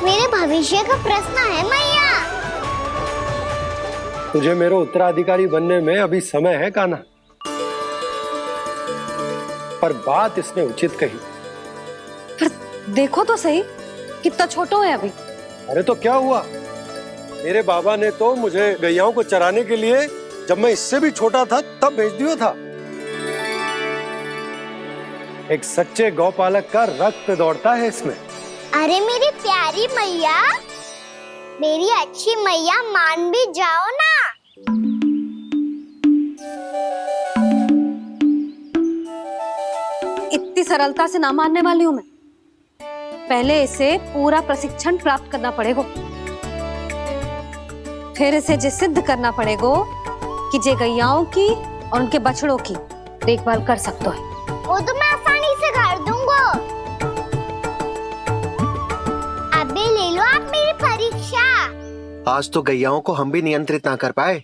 [SPEAKER 2] मेरे भविष्य का प्रश्न है मैया।
[SPEAKER 4] तुझे मेरा उत्तराधिकारी बनने में अभी समय है कान्हा, पर बात इसने उचित कही।
[SPEAKER 3] पर देखो तो सही कितना छोटा है अभी।
[SPEAKER 4] अरे तो क्या हुआ, मेरे बाबा ने तो मुझे गैयाओं को चराने के लिए जब मैं इससे भी छोटा था तब भेज दिया था। एक सच्चे गौपालक का रक्त दौड़ता है इसमें।
[SPEAKER 2] अरे मेरी प्यारी मैया, मेरी अच्छी मैया, मान भी जाओ ना।
[SPEAKER 3] इतनी सरलता से ना मानने वाली हूं मैं। पहले इसे पूरा प्रशिक्षण प्राप्त करना पड़ेगा, फिर इसे जे सिद्ध करना पड़ेगा कि जे गैयाओं की और उनके बछड़ों की देखभाल कर सकते है।
[SPEAKER 2] वो तो मैं आसानी से कर दूंगा। अबे ले लो आप मेरी परीक्षा।
[SPEAKER 11] आज तो गैयाओं को हम भी नियंत्रित ना कर पाए,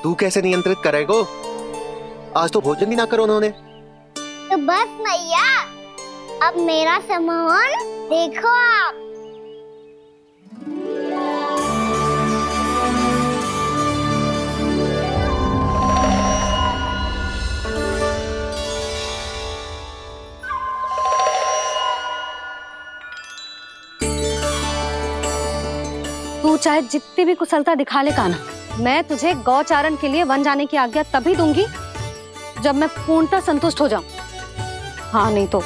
[SPEAKER 11] तू कैसे नियंत्रित करेगो? आज तो भोजन भी ना करो उन्होंने।
[SPEAKER 2] तो बस मैया, अब मेरा सम्मान देखो आप।
[SPEAKER 3] तू चाहे जितनी भी कुशलता दिखा ले कान्हा, मैं तुझे गौचारण के लिए वन जाने की आज्ञा तभी दूंगी जब मैं पूर्णतः संतुष्ट हो जाऊं। हाँ नहीं तो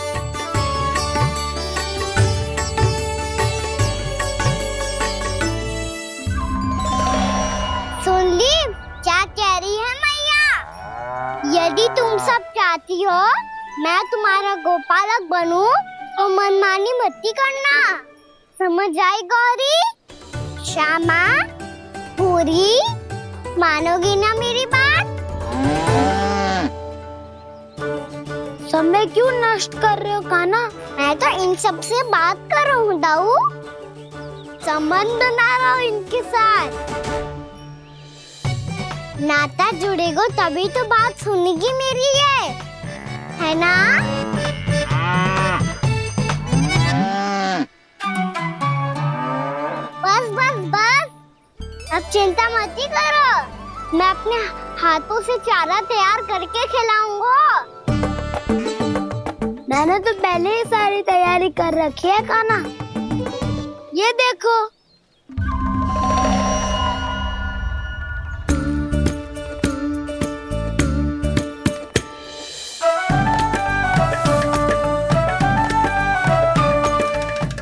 [SPEAKER 2] सुन ली क्या कह रही है मैया? यदि तुम सब चाहती हो मैं तुम्हारा गोपालक बनूं तो मनमानी मत करना, समझ आई गौरी? श्यामा, पूरी, मानोगी ना मेरी बात? समय क्यों नष्ट कर रहे हो कान्हा? मैं तो इन सब से बात कर रहा हूँ दाऊ, संबंध बना रहा हूँ इनके साथ। नाता जुड़ेगा तभी तो बात सुनेगी मेरी है ना? बस बस बस, अब चिंता मत ही करो, मैं अपने हाथों से चारा तैयार करके खिलाऊंगा। मैंने तो पहले ही सारी तैयारी कर रखी है कान्हा। ये देखो।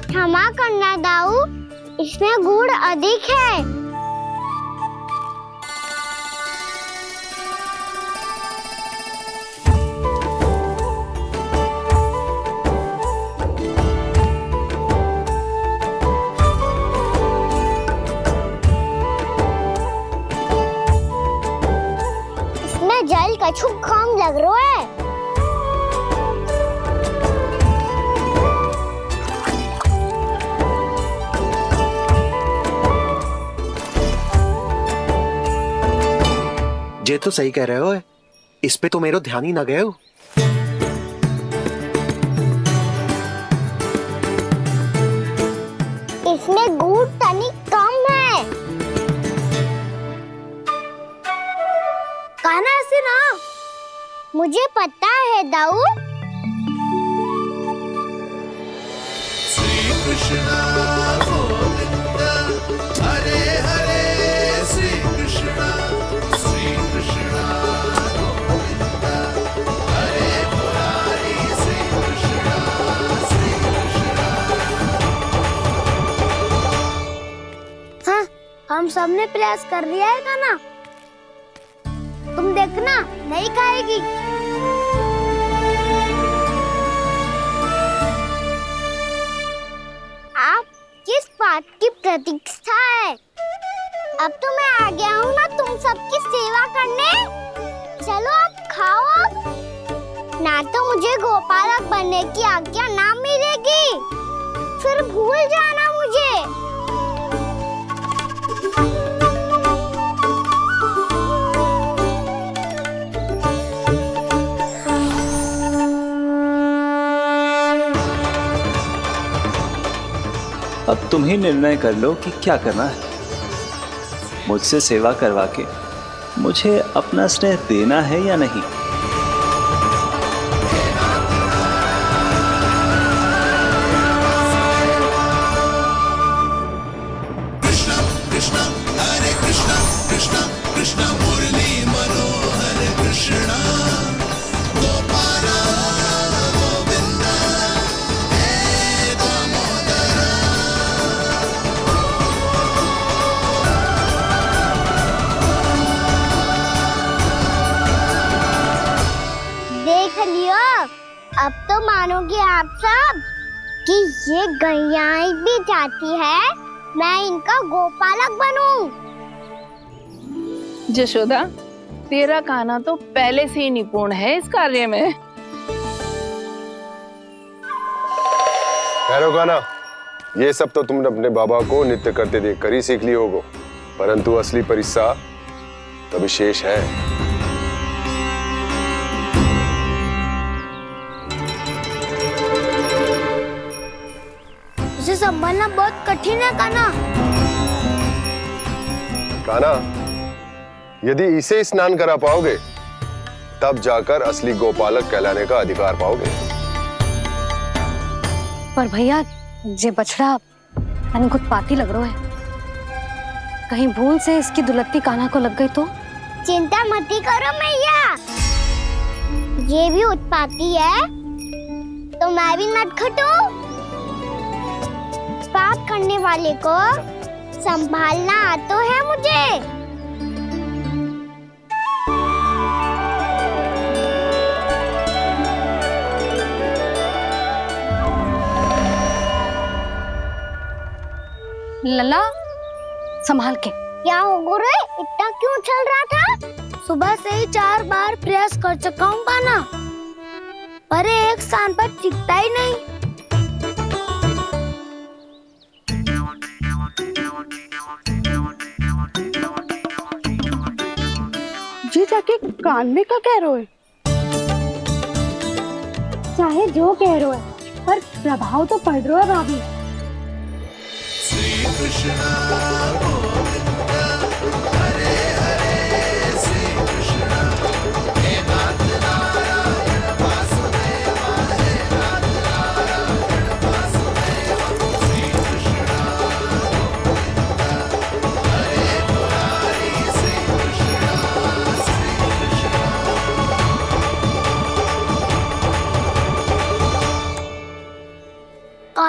[SPEAKER 2] क्षमा करना दाऊ, इसमें गुड़ अधिक है। जल कछु कम लग रहा है।
[SPEAKER 11] जे तो सही कह रहे हो, इस पे तो मेरो ध्यान ही ना गए हो।
[SPEAKER 2] इसमें गुड़ तनिक कम है। कान्हा से ना, मुझे पता है दाऊ।
[SPEAKER 18] श्री कृष्ण गोविंद हरे हरे, श्री कृष्ण गोविंद हरे मुरारी, श्री कृष्ण।
[SPEAKER 2] हाँ, हम सबने प्रयास कर लिया है कान्हा। तुम देखना, नहीं खाएगी। आप किस बात की प्रतीक्षा है? अब तो मैं आ गया हूँ ना तुम सबकी सेवा करने। चलो आप खाओ अब। ना तो मुझे गोपालक बनने की आज्ञा ना मिलेगी, फिर भूल जाना मुझे।
[SPEAKER 5] अब तुम ही निर्णय कर लो कि क्या करना है। मुझसे सेवा करवा के मुझे अपना स्नेह देना है या नहीं।
[SPEAKER 18] कृष्ण कृष्ण हरे कृष्ण, कृष्ण कृष्ण मुरली मनोहर कृष्ण, गोपाल गोविंद हे दामोदर।
[SPEAKER 2] देख लियो, अब तो मानोगे आप सब कि ये गैयाएं भी चाहती है मैं इनका गोपालक बनूं।
[SPEAKER 14] जशोदा, तेरा कान्हा तो पहले से ही निपुण है इस कार्य में।
[SPEAKER 12] खैर कान्हा, ये सब तो तुमने अपने बाबा को नृत्य करते देख कर ही सीख ली होगो, परंतु असली परिश्रम तो विशेष है।
[SPEAKER 2] उसे संभालना बहुत कठिन है कान्हा।
[SPEAKER 12] कान्हा, यदि इसे स्नान करा पाओगे तब जाकर असली गोपालक कहलाने का अधिकार पाओगे।
[SPEAKER 3] पर भैया, जे बछड़ा मैंने खुद पाती लग रहा है, कहीं भूल से इसकी दुलत्ती कान्हा को लग गई तो?
[SPEAKER 2] चिंता मती करो मैया, ये भी उत्पाती है तो मैं भी नटखट हूँ। पाप करने वाले को संभालना आता है मुझे।
[SPEAKER 3] लला, संभाल के।
[SPEAKER 2] क्या हो गुरु, इतना क्यों चल रहा था? सुबह से ही 4 बार प्रयास कर चुका हूँ कान्हा, पर एक स्थान पर टिकता ही नहीं।
[SPEAKER 1] जी जाके कान में क्या कह रहे हो?
[SPEAKER 17] चाहे जो कह रहे हो, पर प्रभाव तो पड़ रहा है भाभी।
[SPEAKER 18] श्री कृष्ण गोविंद हरे हरे, श्री कृष्ण हे नाथ नारायण वासुदेव हे नाथ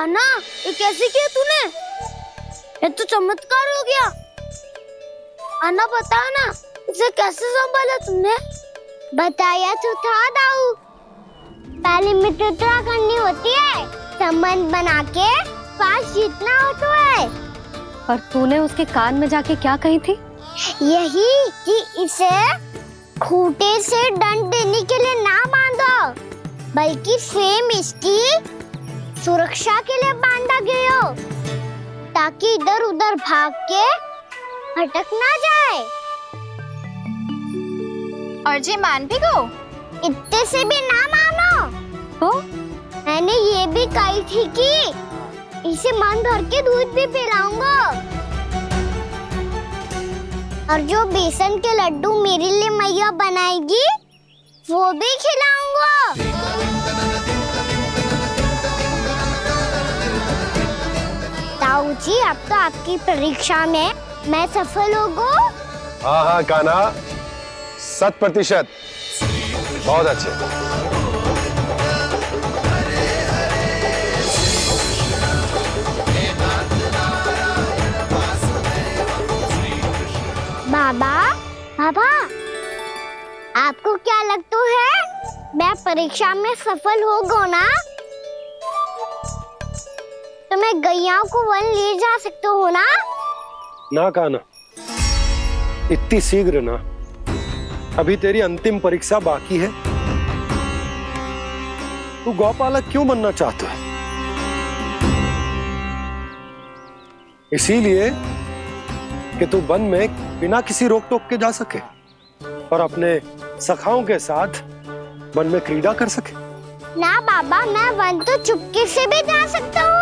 [SPEAKER 2] कान्हा, ये कैसे किया तूने? ये तो चमत्कार हो गया। अन्ना बता ना, इसे कैसे संभाला तुमने? बताया तो था दाऊ। पहले मित्रता करनी होती है, संबंध बना के पास जीतना होता है।
[SPEAKER 3] पर तूने उसके कान में जाके क्या कही थी?
[SPEAKER 2] यही कि इसे खूंटे से दंड देने के लिए ना बांधो, बल्कि स्वयं इसकी सुरक्षा के लिए बांधा गया हो, ताकि इधर उधर भाग के भटक ना जाए।
[SPEAKER 20] और जी मान भी गो?
[SPEAKER 2] इतने से भी ना मानो।
[SPEAKER 3] तो
[SPEAKER 2] मैंने ये भी कही थी कि इसे मन भर के दूध भी पिलाऊंगा, और जो बेसन के लड्डू मेरे लिए मैया बनाएगी वो भी खिलाऊंगा। ताऊ जी, अब तो आपकी परीक्षा में मैं सफल होगा।
[SPEAKER 12] हाँ हाँ कान्हा, 100%। बहुत अच्छे।
[SPEAKER 2] बाबा, बाबा, आपको क्या लगता है मैं परीक्षा में सफल होगा ना? तो मैं गैया को वन ले जा सकता हूँ ना?
[SPEAKER 12] ना कान्हा, इतनी शीघ्र ना। अभी तेरी अंतिम परीक्षा बाकी है। तू गौपालक क्यों बनना चाहता है? इसीलिए कि तू वन में बिना किसी रोक टोक के जा सके और अपने सखाओं के साथ वन में क्रीड़ा कर सके।
[SPEAKER 2] ना बाबा, मैं वन तो चुपके से भी जा सकता हूँ।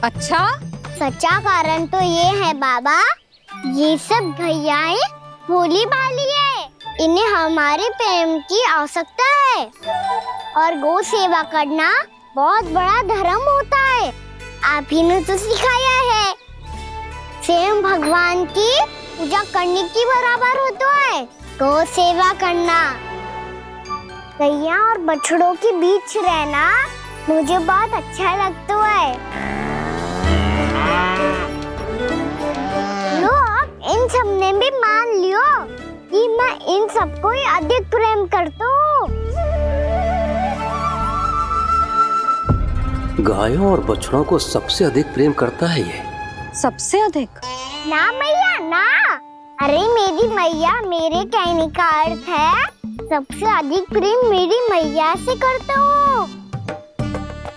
[SPEAKER 20] अच्छा?
[SPEAKER 2] सच्चा कारण तो ये है बाबा, ये सब गैयाएं भोली भाली है, इन्हें हमारे प्रेम की आवश्यकता है, और गौ सेवा करना बहुत बड़ा धर्म होता है। आप ही ने तो सिखाया है, स्वयं भगवान की पूजा करने की बराबर होता है गौ सेवा करना। गैया और बछड़ों के बीच रहना मुझे बहुत अच्छा लगता है। लो, इन सब ने भी मान लियो कि मैं इन सबको ही अधिक प्रेम करता हूँ।
[SPEAKER 13] गायों और बछड़ों को सबसे अधिक प्रेम करता है ये।
[SPEAKER 3] सबसे अधिक?
[SPEAKER 2] ना मैया ना, अरे मेरी मैया, मेरे कहने का अर्थ है सबसे अधिक प्रेम मेरी मैया से करता हूँ,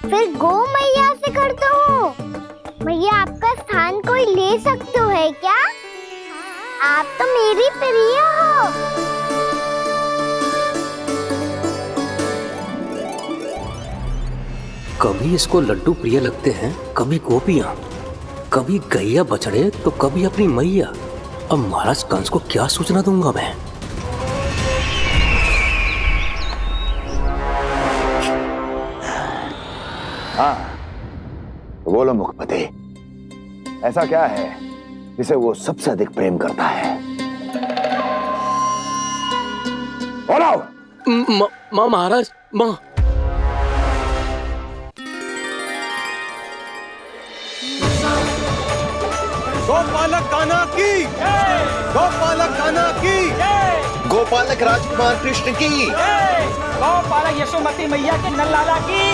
[SPEAKER 2] फिर गौ मैया से करता हूँ। मैया, आपका स्थान कोई ले सकते है क्या? आप तो मेरी प्रिय हो।
[SPEAKER 13] कभी इसको लड्डू प्रिय लगते हैं, कभी गोपियां, कभी गैया बछड़े, तो कभी अपनी मैया। अब महाराज कंस को क्या सूचना दूंगा मैं?
[SPEAKER 8] हाँ, बोलो मुखपति, ऐसा क्या है जिसे वो सबसे अधिक प्रेम करता है? बोलो।
[SPEAKER 13] माँ महाराज, माँ।
[SPEAKER 11] गोपालक कान्हा की, गोपालक कान्हा की, गोपालक राजकुमार कृष्ण की,
[SPEAKER 10] गोपालक यशोमती मैया के नललाला की।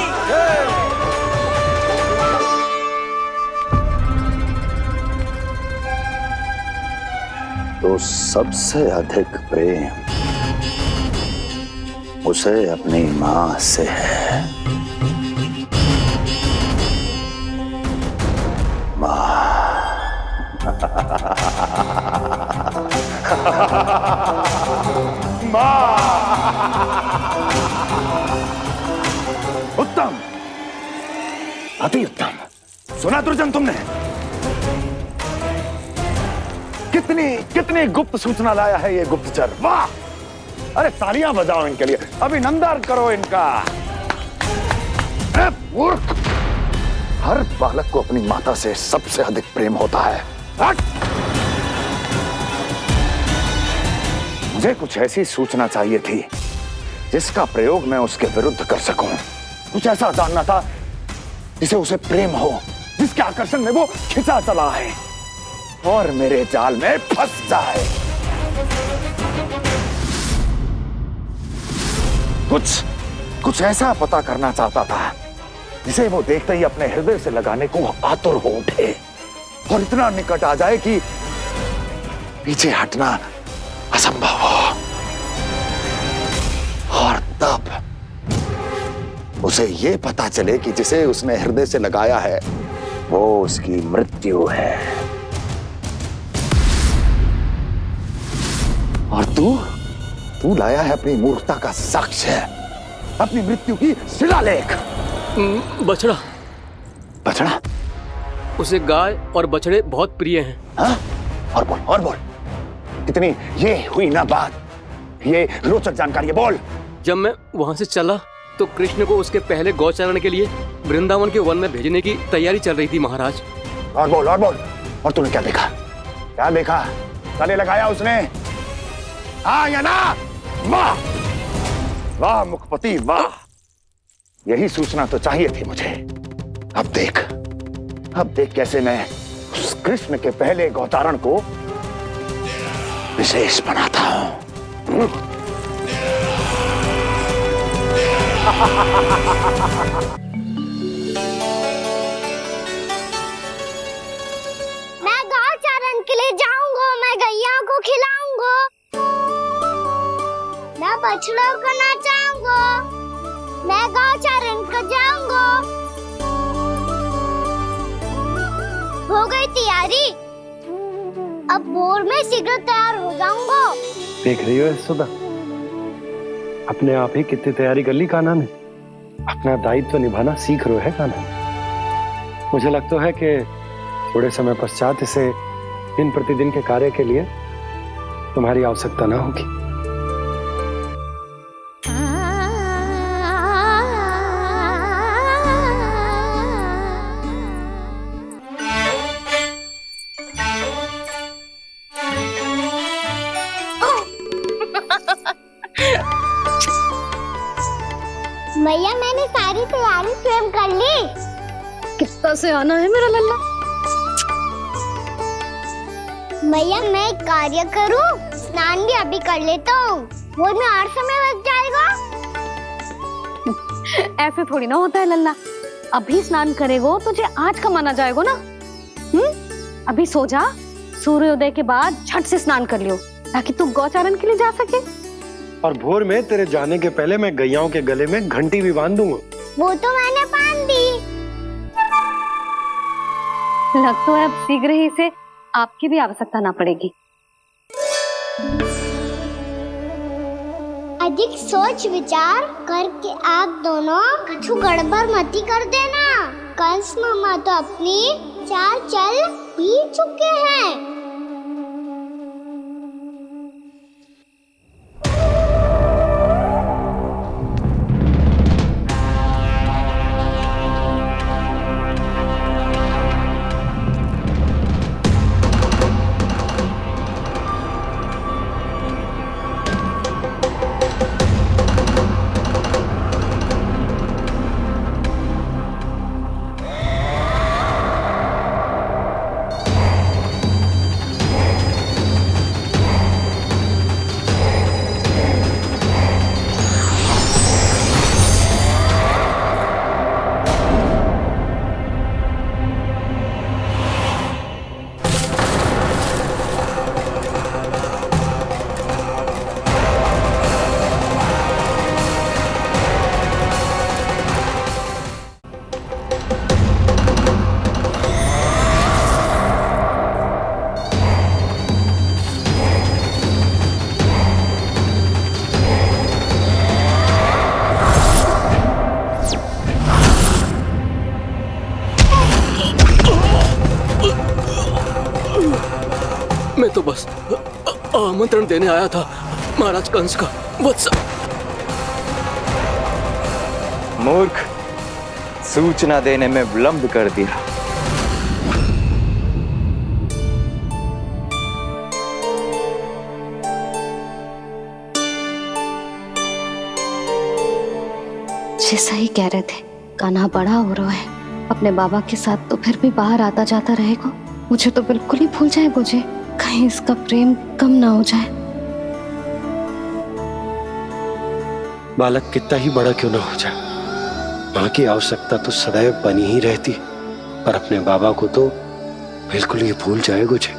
[SPEAKER 8] तो सबसे अधिक प्रेम उसे अपनी माँ से है। माँ। उत्तम, अति उत्तम। सुना दुर्जन तुमने? कितनी गुप्त सूचना लाया है ये गुप्तचर। वाह! अरे तालियां बजाओ इनके लिए, अभिनंदन करो इनका। मूर्ख! हर बालक को अपनी माता से सबसे अधिक प्रेम होता है। मुझे कुछ ऐसी सूचना चाहिए थी जिसका प्रयोग मैं उसके विरुद्ध कर सकूं। कुछ ऐसा जानना था जिसे उसे प्रेम हो, जिसके आकर्षण में वो खिंचा चला है और मेरे जाल में फंस जाए। कुछ ऐसा पता करना चाहता था जिसे वो देखते ही अपने हृदय से लगाने को आतुर हो उठे और इतना निकट आ जाए कि पीछे हटना असंभव हो। और तब उसे ये पता चले कि जिसे उसने हृदय से लगाया है वो उसकी मृत्यु है। और तू लाया है अपनी मूर्खता का साक्ष्य, अपनी मृत्यु की शिलालेख।
[SPEAKER 13] बछड़ा।
[SPEAKER 8] बछड़ा?
[SPEAKER 13] उसे गाय और बछड़े बहुत प्रिय हैं।
[SPEAKER 8] हाँ? और बोल कितनी ये हुई ना बात, ये रोचक जानकारी है, बोल।
[SPEAKER 13] जब मैं वहां से चला तो कृष्ण को उसके पहले गौचारण के लिए वृंदावन के वन में भेजने की तैयारी चल रही थी महाराज।
[SPEAKER 8] और बोल। और तूने क्या देखा? गले लगाया उसने? हाँ या ना? वाह मुखपति वाह, यही सूचना तो चाहिए थी मुझे। अब देख कैसे मैं उस कृष्ण के पहले गौचारण को विशेष बनाता हूं।
[SPEAKER 2] मैं गौचारण के लिए जाऊंगा, मैं गैया को खिलाऊंगा, मैं बछड़ों को नचाऊंगा, मैं गौचारण को जाऊंगा। हो गई तैयारी, अब भोर में शीघ्र तैयार हो जाऊंगा।
[SPEAKER 4] देख रही हो यशोदा, अपने आप ही कितनी तैयारी कर ली कान्हा ने। अपना दायित्व निभाना सीख रहे है कान्हा। मुझे लगता है कि थोड़े समय पश्चात इसे दिन प्रतिदिन के कार्य के लिए तुम्हारी आवश्यकता ना होगी।
[SPEAKER 2] भैया मैंने सारी तैयारी स्वयं कर ली।
[SPEAKER 3] कितना से आना है मेरा लल्ला?
[SPEAKER 2] भैया मैं एक कार्य करूं, स्नान भी अभी कर लेता हूँ, वो में और समय लग जाएगा।
[SPEAKER 3] ऐसे थोड़ी ना होता है लल्ला, अभी स्नान करेगो तुझे आज का माना जाएगा ना। अभी सो जा, सूर्योदय के बाद झट से स्नान कर लियो ताकि तू गौचारण के लिए जा सके।
[SPEAKER 4] और भोर में तेरे जाने के पहले मैं गैयाओं के गले में घंटी भी बांध दूंगा।
[SPEAKER 2] वो तो मैंने बांध दी।
[SPEAKER 3] लग तो है अब शीघ्र ही इसे आपकी भी आवश्यकता ना पड़ेगी।
[SPEAKER 2] अधिक सोच विचार करके आप दोनों कछु गड़बड़ मती कर देना। कंस मामा तो अपनी चाल चल भी चुके हैं।
[SPEAKER 13] मैं तो बस आमंत्रण देने आया था महाराज कंस का। वत्स
[SPEAKER 5] मूर्ख, सूचना देने में विलंब कर दिया।
[SPEAKER 3] जी सही कह रहे थे, कान्हा बड़ा हो रहा है, अपने बाबा के साथ तो फिर भी बाहर आता जाता रहेगा। मुझे तो बिल्कुल ही भूल जाए मुझे, कहीं इसका प्रेम कम ना हो जाए।
[SPEAKER 4] बालक कितना ही बड़ा क्यों ना हो जाए, माँ की आवश्यकता तो सदैव बनी ही रहती, पर अपने बाबा को तो बिल्कुल ही भूल जाए मुझे।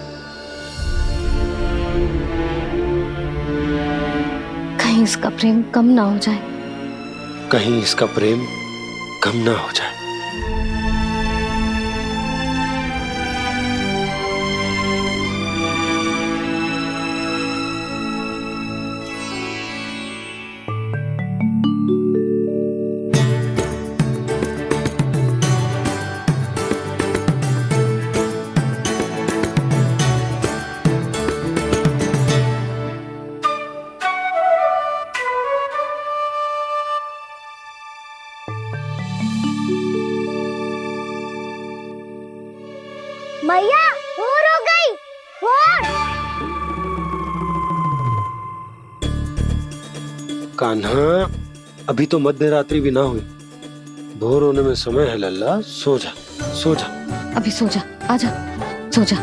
[SPEAKER 3] कहीं इसका प्रेम कम ना हो जाए,
[SPEAKER 4] कहीं इसका प्रेम कम ना हो जाए।
[SPEAKER 2] मैया भोर हो गई, भोर।
[SPEAKER 4] कान्हा, अभी तो मध्य रात्रि भी ना हुई, भोर होने में समय है लल्ला, सो जा सो जा।
[SPEAKER 3] अभी सो जा, आजा सो जा।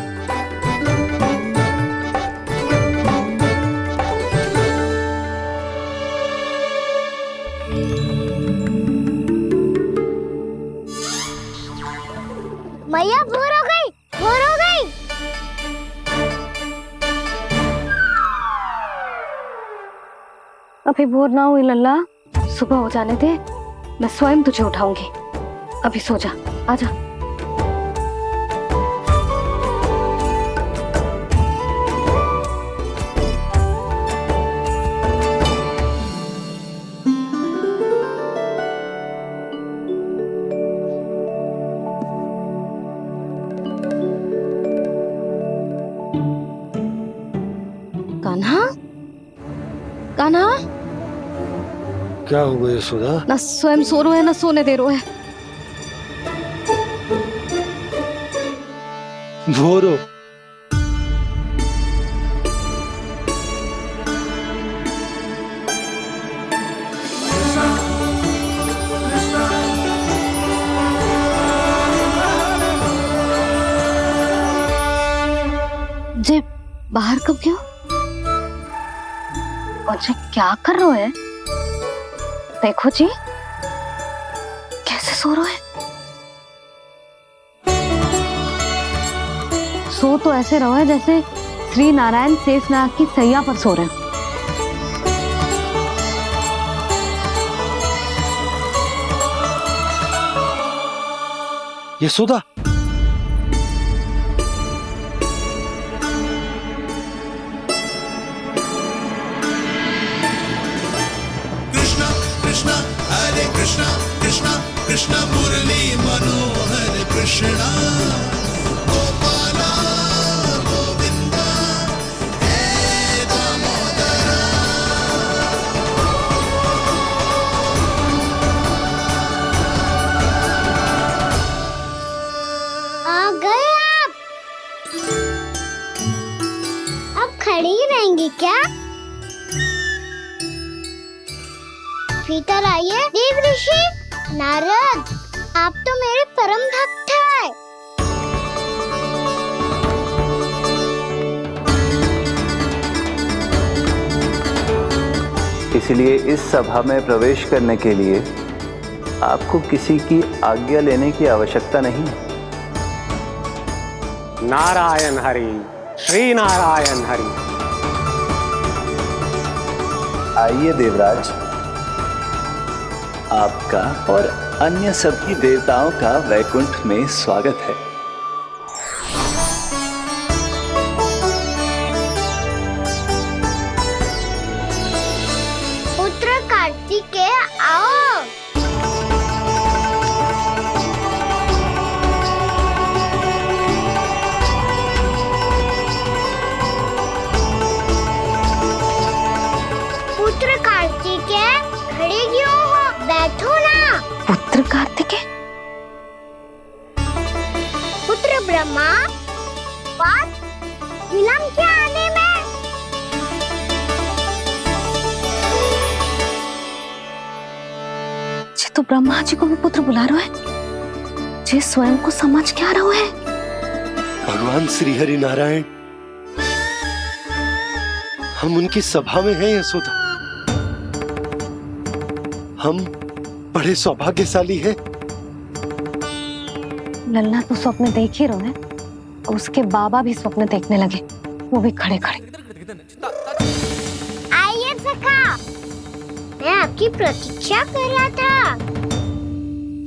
[SPEAKER 2] मैया भोर हो गई, भोर हो गई।
[SPEAKER 3] अभी भोर ना हुई लल्ला, सुबह हो जाने दे, मैं स्वयं तुझे उठाऊंगी। अभी सो जा, आजा। कान्हा, कान्हा,
[SPEAKER 4] क्या हो गया यशोदा?
[SPEAKER 3] ना स्वयं सो रहे है ना सोने दे रहे है।
[SPEAKER 4] भोर हो।
[SPEAKER 3] जे बाहर कब गयो? और जे क्या कर रहे है? देखो जी, कैसे सो रहे हैं। सो तो ऐसे रहो है जैसे श्री नारायण शेषनाग की सैया पर सो रहे हैं।
[SPEAKER 4] यशोदा,
[SPEAKER 18] कृष्णा हरे कृष्णा कृष्णा कृष्णा मुरली मनोहर कृष्णा गोपाला गोविंदा हे दामोदरा।
[SPEAKER 2] आ गए आप। अब खड़ी ही रहेंगी क्या? भीतर आइए देव ऋषि। नारद, आप तो मेरे परम भक्त हैं।
[SPEAKER 5] इसलिए इस सभा में प्रवेश करने के लिए आपको किसी की आज्ञा लेने की आवश्यकता नहीं है।
[SPEAKER 21] नारायण हरि, श्री नारायण हरि।
[SPEAKER 5] आइए देवराज, आपका और अन्य सभी देवताओं का वैकुंठ में स्वागत है।
[SPEAKER 2] पुत्र कार्तिकेय आओ। पुत्र कार्तिकेय खड़े क्यों हो? बैठो ना।
[SPEAKER 3] पुत्र कार्तिकेय,
[SPEAKER 2] पुत्र ब्रह्मा, बस विलंब क्या आने में?
[SPEAKER 3] जे तो ब्रह्मा जी को भी पुत्र बुला रहा है, जे स्वयं को समझ क्या रहा है।
[SPEAKER 4] भगवान श्री हरि नारायण, हम उनकी सभा में हैं यशोदा। हम बड़े सौभाग्यशाली हैं।
[SPEAKER 3] लल्ला तो स्वप्न देख ही रहे हैं और उसके बाबा भी स्वप्न देखने लगे, वो भी खड़े खड़े।
[SPEAKER 2] आइए सखा, मैं आपकी प्रतीक्षा कर रहा था।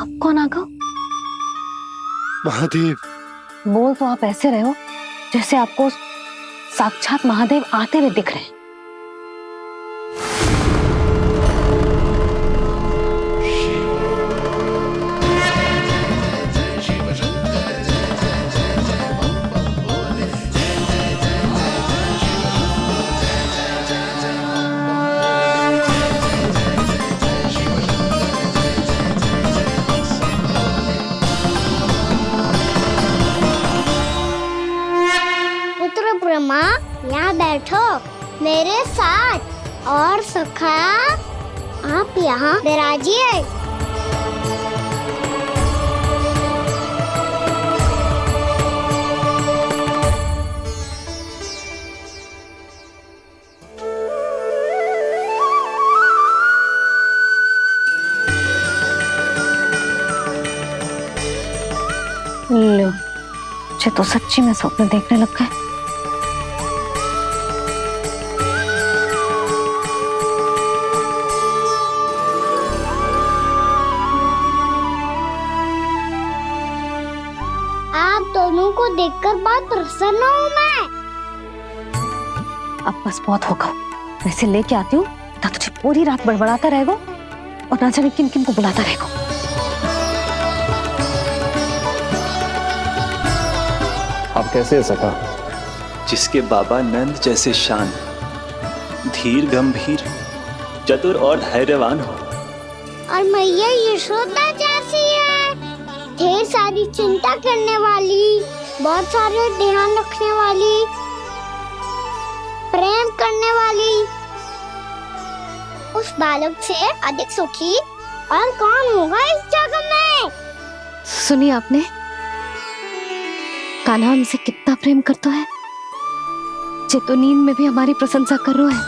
[SPEAKER 3] अब कौन आ गया?
[SPEAKER 4] महादेव।
[SPEAKER 3] बोल तो आप ऐसे रहे हो जैसे आपको साक्षात महादेव आते हुए दिख रहे हैं।
[SPEAKER 2] ब्रह्मा, यहाँ बैठो मेरे साथ, और सखा आप यहाँ विराजिए।
[SPEAKER 3] लो, मुझे तो सच्ची में स्वप्न देखने लग गए।
[SPEAKER 2] दोनों को देखकर बहुत प्रसन्न हूँ मैं।
[SPEAKER 3] अब बस बहुत होगा, वैसे लेके आती हूँ ना, तुझे पूरी रात बड़बड़ाता रहेगा और ना जाने किन किन को बुलाता रहेगा।
[SPEAKER 11] आप कैसे है सखा?
[SPEAKER 5] जिसके बाबा नंद जैसे शांत, धीर गंभीर, चतुर और धैर्यवान हो,
[SPEAKER 2] और मैया यशोदा जैसी है, ढेर सारी चिंता करने वाली, बहुत सारे ध्यान रखने वाली, प्रेम करने वाली। उस बालक से अधिक सुखी और कौन होगा इस जगत में?
[SPEAKER 3] सुनिए आपने, कान्हा हमसे कितना प्रेम करता है, जे तो नींद में भी हमारी प्रशंसा कर रहा है।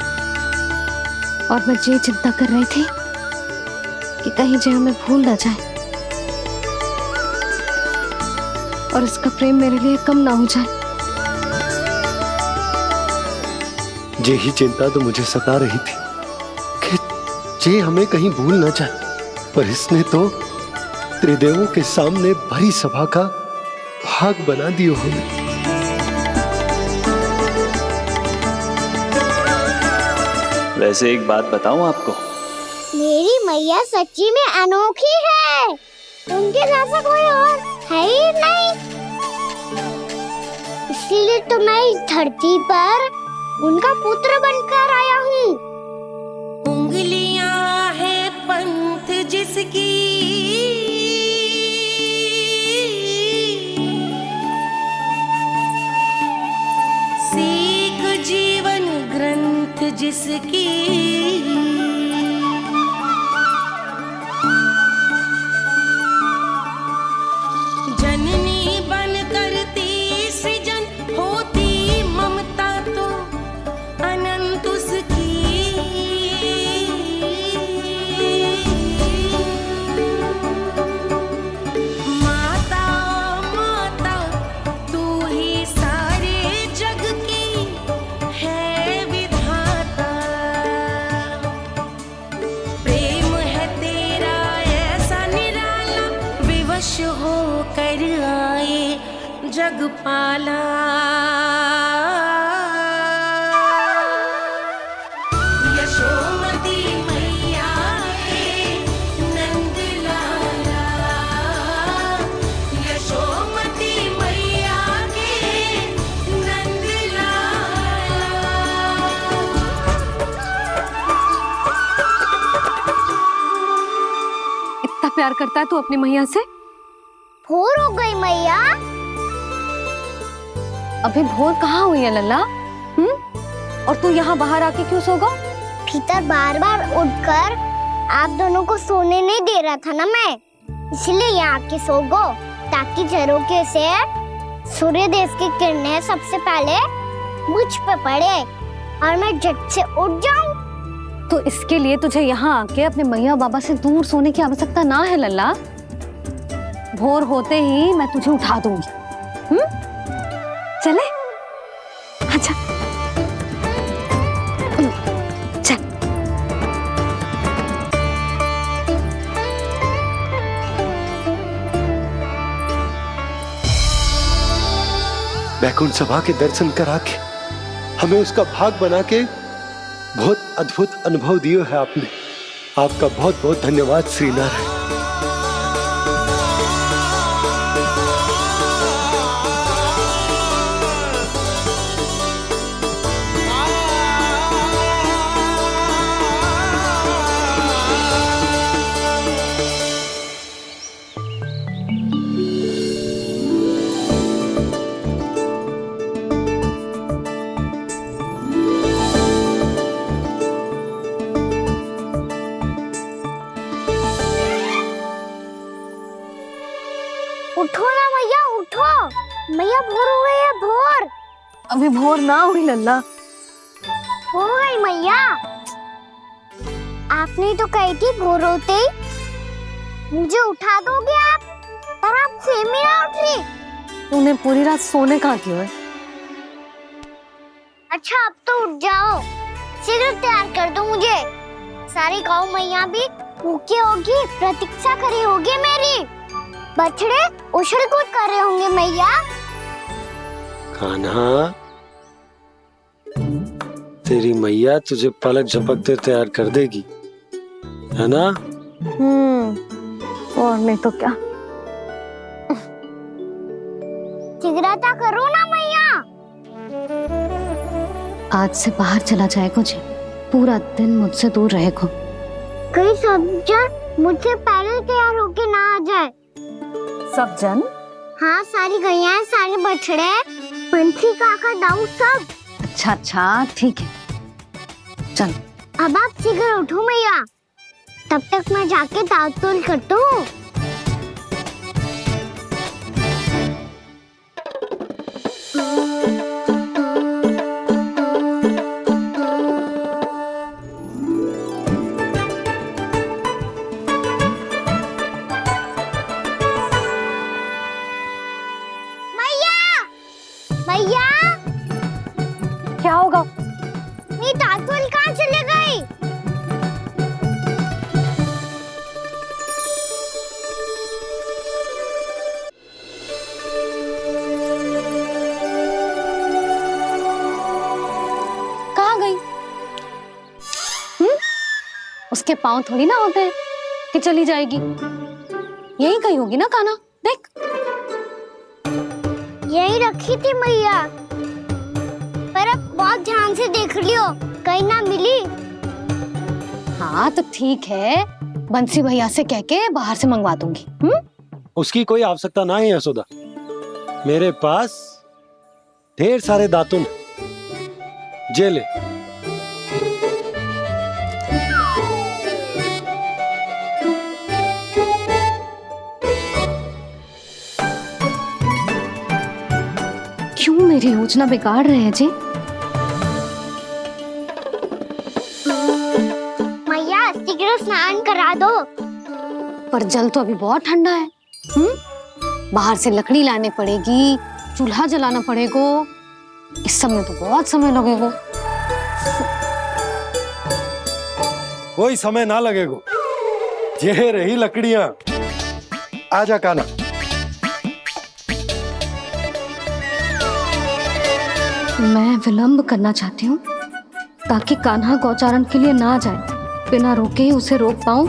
[SPEAKER 3] और मैं ये चिंता कर रही थी कि कहीं जे हमें भूल ना जाए और इसका प्रेम मेरे लिए कम ना हो जाए।
[SPEAKER 4] यही चिंता तो मुझे सता रही थी कि जे हमें कहीं भूल ना जाए, पर इसने तो त्रिदेवों के सामने भरी सभा का भाग बना दियो हमें।
[SPEAKER 5] वैसे एक बात बताऊं आपको,
[SPEAKER 2] मेरी मैया सच्ची में अनोखी है, उनके जैसा कोई और है ही नहीं। इसीलिए तो मैं इस धरती पर उनका पुत्र बनकर आया हूँ।
[SPEAKER 19] उंगलियां है पंथ जिसकी, सीख जीवन ग्रंथ जिसकी, जननी बन करती सृजन होती ममता तो अनंत उसकी। माता माता तू ही सारे जग की है विधाता, प्रेम है तेरा ऐसा निराला, विवश हो कर आए जग पाला। यशोमती मैया के नंद लाला, यशोमती मैया के नंद लाला।
[SPEAKER 3] इतना प्यार करता है तू अपनी मैया से?
[SPEAKER 2] भोर हो गई मैया।
[SPEAKER 3] अभी भोर कहाँ हुई है लल्ला? और तू यहाँ बाहर आके क्यों सो गया?
[SPEAKER 2] भीतर बार बार उठकर आप दोनों को सोने नहीं दे रहा था ना मैं, इसलिए यहाँ आके सो गो, ताकि झरोखे से सूर्य देव की किरणें सबसे पहले मुझ पे पड़े और मैं झट से उठ जाऊं।
[SPEAKER 3] तो इसके लिए तुझे यहाँ आके अपने मैया बाबा से दूर सोने की आवश्यकता ना है लल्ला। भोर होते ही मैं तुझे उठा दूंगी। चले? अच्छा चल।
[SPEAKER 4] वैकुंठ सभा के दर्शन करा के हमें उसका भाग बना के बहुत अद्भुत अनुभव दिए है आपने। आपका बहुत बहुत धन्यवाद श्रीनारायण।
[SPEAKER 2] उठो ना मैया, उठो। मैया भोर हो गई है, भोर।
[SPEAKER 3] अभी भोर ना हुई लल्ला।
[SPEAKER 2] हो गई मैया। आपने तो कही थी भोर होते ही मुझे उठा दोगे आप, पर आप सेम ही ना उठ रही।
[SPEAKER 3] तूने पूरी रात सोने कहाँ की है?
[SPEAKER 2] अच्छा अब तो उठ जाओ, शीघ्र तैयार कर दो मुझे। सारी गाँव मैया भी भूखी होगी, प्रतीक्षा करी होगी मेरी। बछड़े उछल कूद कर रहे होंगे मैया।
[SPEAKER 4] कान्हा, तेरी मैया तुझे पलक झपकते तैयार कर देगी, है ना?
[SPEAKER 3] और नहीं तो क्या।
[SPEAKER 2] शीघ्रता करो ना मैया।
[SPEAKER 3] आज से बाहर चला जाएगा जी, पूरा दिन मुझसे दूर रहेगा।
[SPEAKER 2] कहीं सब जन मुझसे पहले तैयार होके ना आ जाए।
[SPEAKER 3] सब जन?
[SPEAKER 2] हाँ, सारी गैया, सारे बछड़े, पंछी, काका, दाऊ सब।
[SPEAKER 3] अच्छा अच्छा ठीक है, चल।
[SPEAKER 2] अब आप शीघ्र उठो मैया, तब तक मैं जाके ताल-तोल करता हूँ। मैया,
[SPEAKER 3] क्या होगा?
[SPEAKER 2] मेरी ताल-तोल कहाँ चले गई?
[SPEAKER 3] कहाँ गई? उसके पाँव थोड़ी ना होते हैं कि चली जाएगी। यही कहीं होगी ना कान्हा, देख।
[SPEAKER 2] यही रखी थी मैया, पर अब बहुत ध्यान से देख लियो, कहीं ना मिली।
[SPEAKER 3] हाँ तो ठीक है, बंसी भैया से कह के बाहर से मंगवा दूंगी।
[SPEAKER 4] उसकी कोई आवश्यकता ना है यशोदा, मेरे पास ढेर सारे दातुन, जे ले।
[SPEAKER 3] क्यों मेरी योजना बिगाड़ रहे हैं जी?
[SPEAKER 2] मैया शीघ्र स्नान करा दो।
[SPEAKER 3] पर जल तो अभी बहुत ठंडा है। बाहर से लकड़ी लाने पड़ेगी, चूल्हा जलाना पड़ेगा। इस सब में तो बहुत समय लगेगा।
[SPEAKER 4] कोई समय ना लगेगा, ये रही लकड़ियां। आजा कान्हा।
[SPEAKER 3] मैं विलंब करना चाहती हूँ ताकि कान्हा गौचारण के लिए ना जाए। बिना रोके ही उसे रोक पाऊं,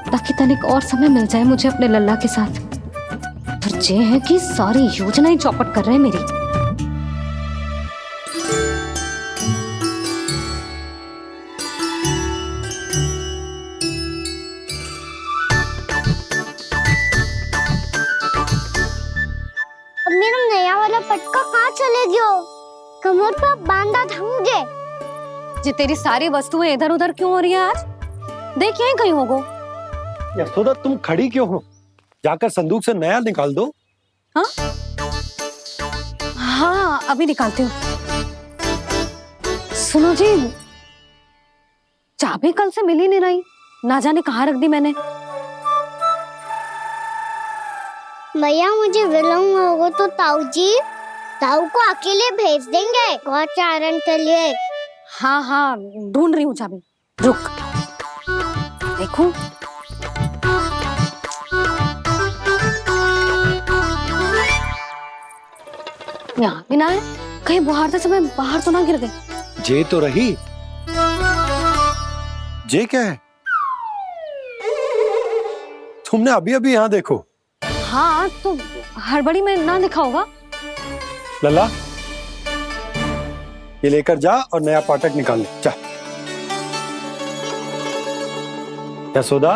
[SPEAKER 3] ताकि तनिक और समय मिल जाए मुझे अपने लल्ला के साथ। पर ये है कि सारी योजना ही चौपट कर रहे हैं मेरी।
[SPEAKER 2] अब मेरा नया वाला पटका कहाँ चले गयो? कमर पर बांधा था मुझे।
[SPEAKER 3] जी तेरी सारी वस्तुएं इधर उधर क्यों हो रही है आज? देखिए यहीं कहीं होगो।
[SPEAKER 4] यशोदा तुम खड़ी क्यों हो? जाकर संदूक से नया निकाल दो।
[SPEAKER 3] हाँ हाँ अभी निकालती हूँ। सुनो जी, चाबी कल से मिल ही नहीं रही, ना जाने कहाँ रख दी मैंने।
[SPEAKER 2] भैया मुझे विलम्ब होगा तो ताऊ को अकेले भेज देंगे गौचारण के लिए।
[SPEAKER 3] हाँ हाँ ढूंढ रही हूँ चाबी, रुक देखूं। यहाँ भी ना है, कहीं बुहारते समय बाहर तो ना गिर गई।
[SPEAKER 4] जे तो रही। जे क्या है? तुमने अभी अभी यहाँ देखो।
[SPEAKER 3] हाँ तो हड़बड़ी में ना दिखा होगा।
[SPEAKER 4] लला ये लेकर जा और नया पाठक निकाल ले, जा। यशोदा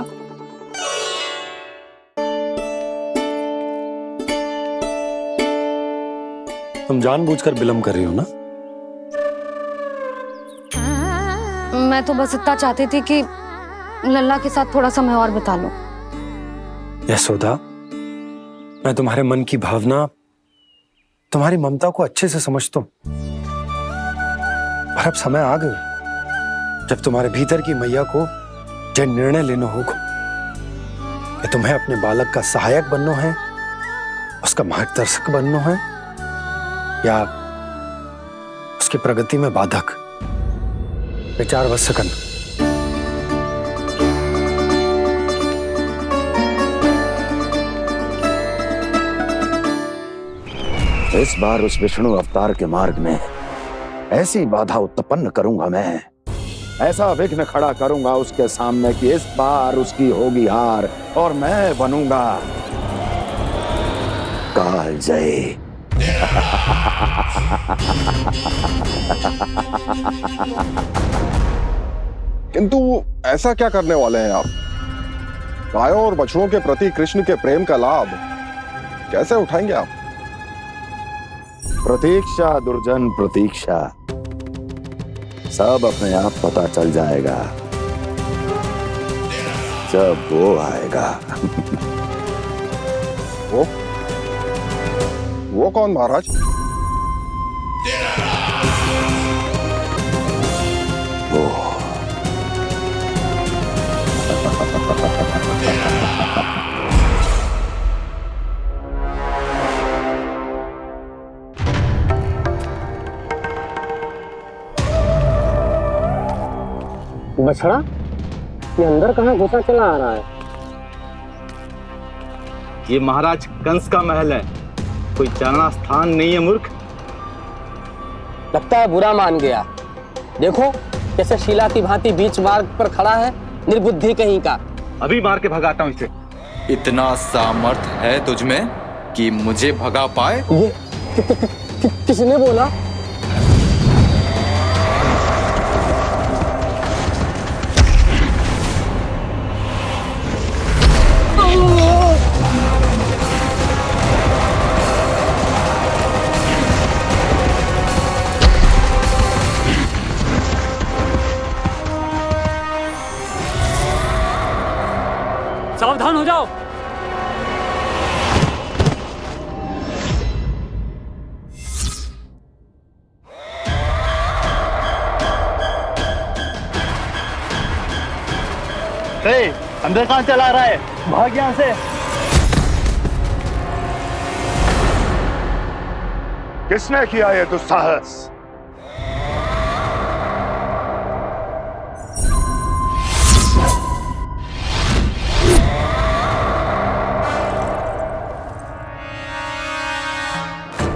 [SPEAKER 4] तुम जानबूझकर विलम्ब कर रही हो ना?
[SPEAKER 3] मैं तो बस इतना चाहती थी कि लल्ला के साथ थोड़ा समय और बिता लूं।
[SPEAKER 4] यशोदा मैं तुम्हारे मन की भावना, तुम्हारी ममता को अच्छे से समझता हूं, पर अब समय आ गया जब तुम्हारे भीतर की मैया को यह निर्णय लेना होगा कि तुम्हें अपने बालक का सहायक बनना है, उसका मार्गदर्शक बनना है, या उसकी प्रगति में बाधक। विचार अवश्य करना।
[SPEAKER 8] इस बार उस विष्णु अवतार के मार्ग में ऐसी बाधा उत्पन्न करूंगा मैं, ऐसा विघ्न खड़ा करूंगा उसके सामने कि इस बार उसकी होगी हार और मैं बनूंगा कालजयी।
[SPEAKER 12] किंतु ऐसा क्या करने वाले हैं आप? गायों और बछड़ों के प्रति कृष्ण के प्रेम का लाभ कैसे उठाएंगे आप?
[SPEAKER 8] प्रतीक्षा दुर्जन प्रतीक्षा, सब अपने आप पता चल जाएगा जब वो आएगा।
[SPEAKER 12] वो कौन महाराज?
[SPEAKER 8] वो
[SPEAKER 13] बछड़ा ये अंदर कहाँ घुसा चला आ रहा है?
[SPEAKER 9] ये महाराज कंस का महल है, कोई जाना स्थान नहीं है मूर्ख।
[SPEAKER 13] लगता है बुरा मान गया। देखो कैसे शीला की भांति बीच मार्ग पर खड़ा है, निर्बुद्धि कहीं का।
[SPEAKER 9] अभी मार के भगाता हूँ इसे।
[SPEAKER 22] इतना सामर्थ है तुझमें कि मुझे भगा पाए?
[SPEAKER 13] ये किसने बोला?
[SPEAKER 10] सावधान हो जाओ।
[SPEAKER 9] अंदर कहाँ चला रहा है? भाग यहाँ से।
[SPEAKER 8] किसने किया ये दुस्साहस?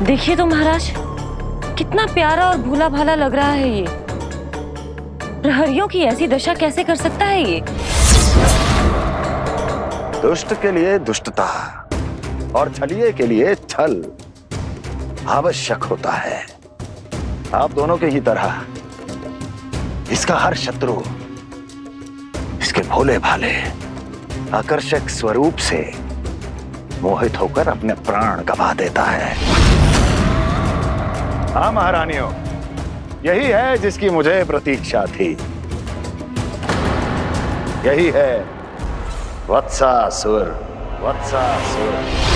[SPEAKER 23] देखिए तो महाराज, कितना प्यारा और भोला भाला लग रहा है ये। प्रहरियों की ऐसी दशा कैसे कर सकता है ये?
[SPEAKER 8] दुष्ट के लिए दुष्टता और छलिए के लिए छल आवश्यक होता है। आप दोनों के ही तरह इसका हर शत्रु इसके भोले भाले आकर्षक स्वरूप से मोहित होकर अपने प्राण गंवा देता है। हाँ महारानियों, यही है जिसकी मुझे प्रतीक्षा थी। यही है वत्सासुर। वत्सासुर।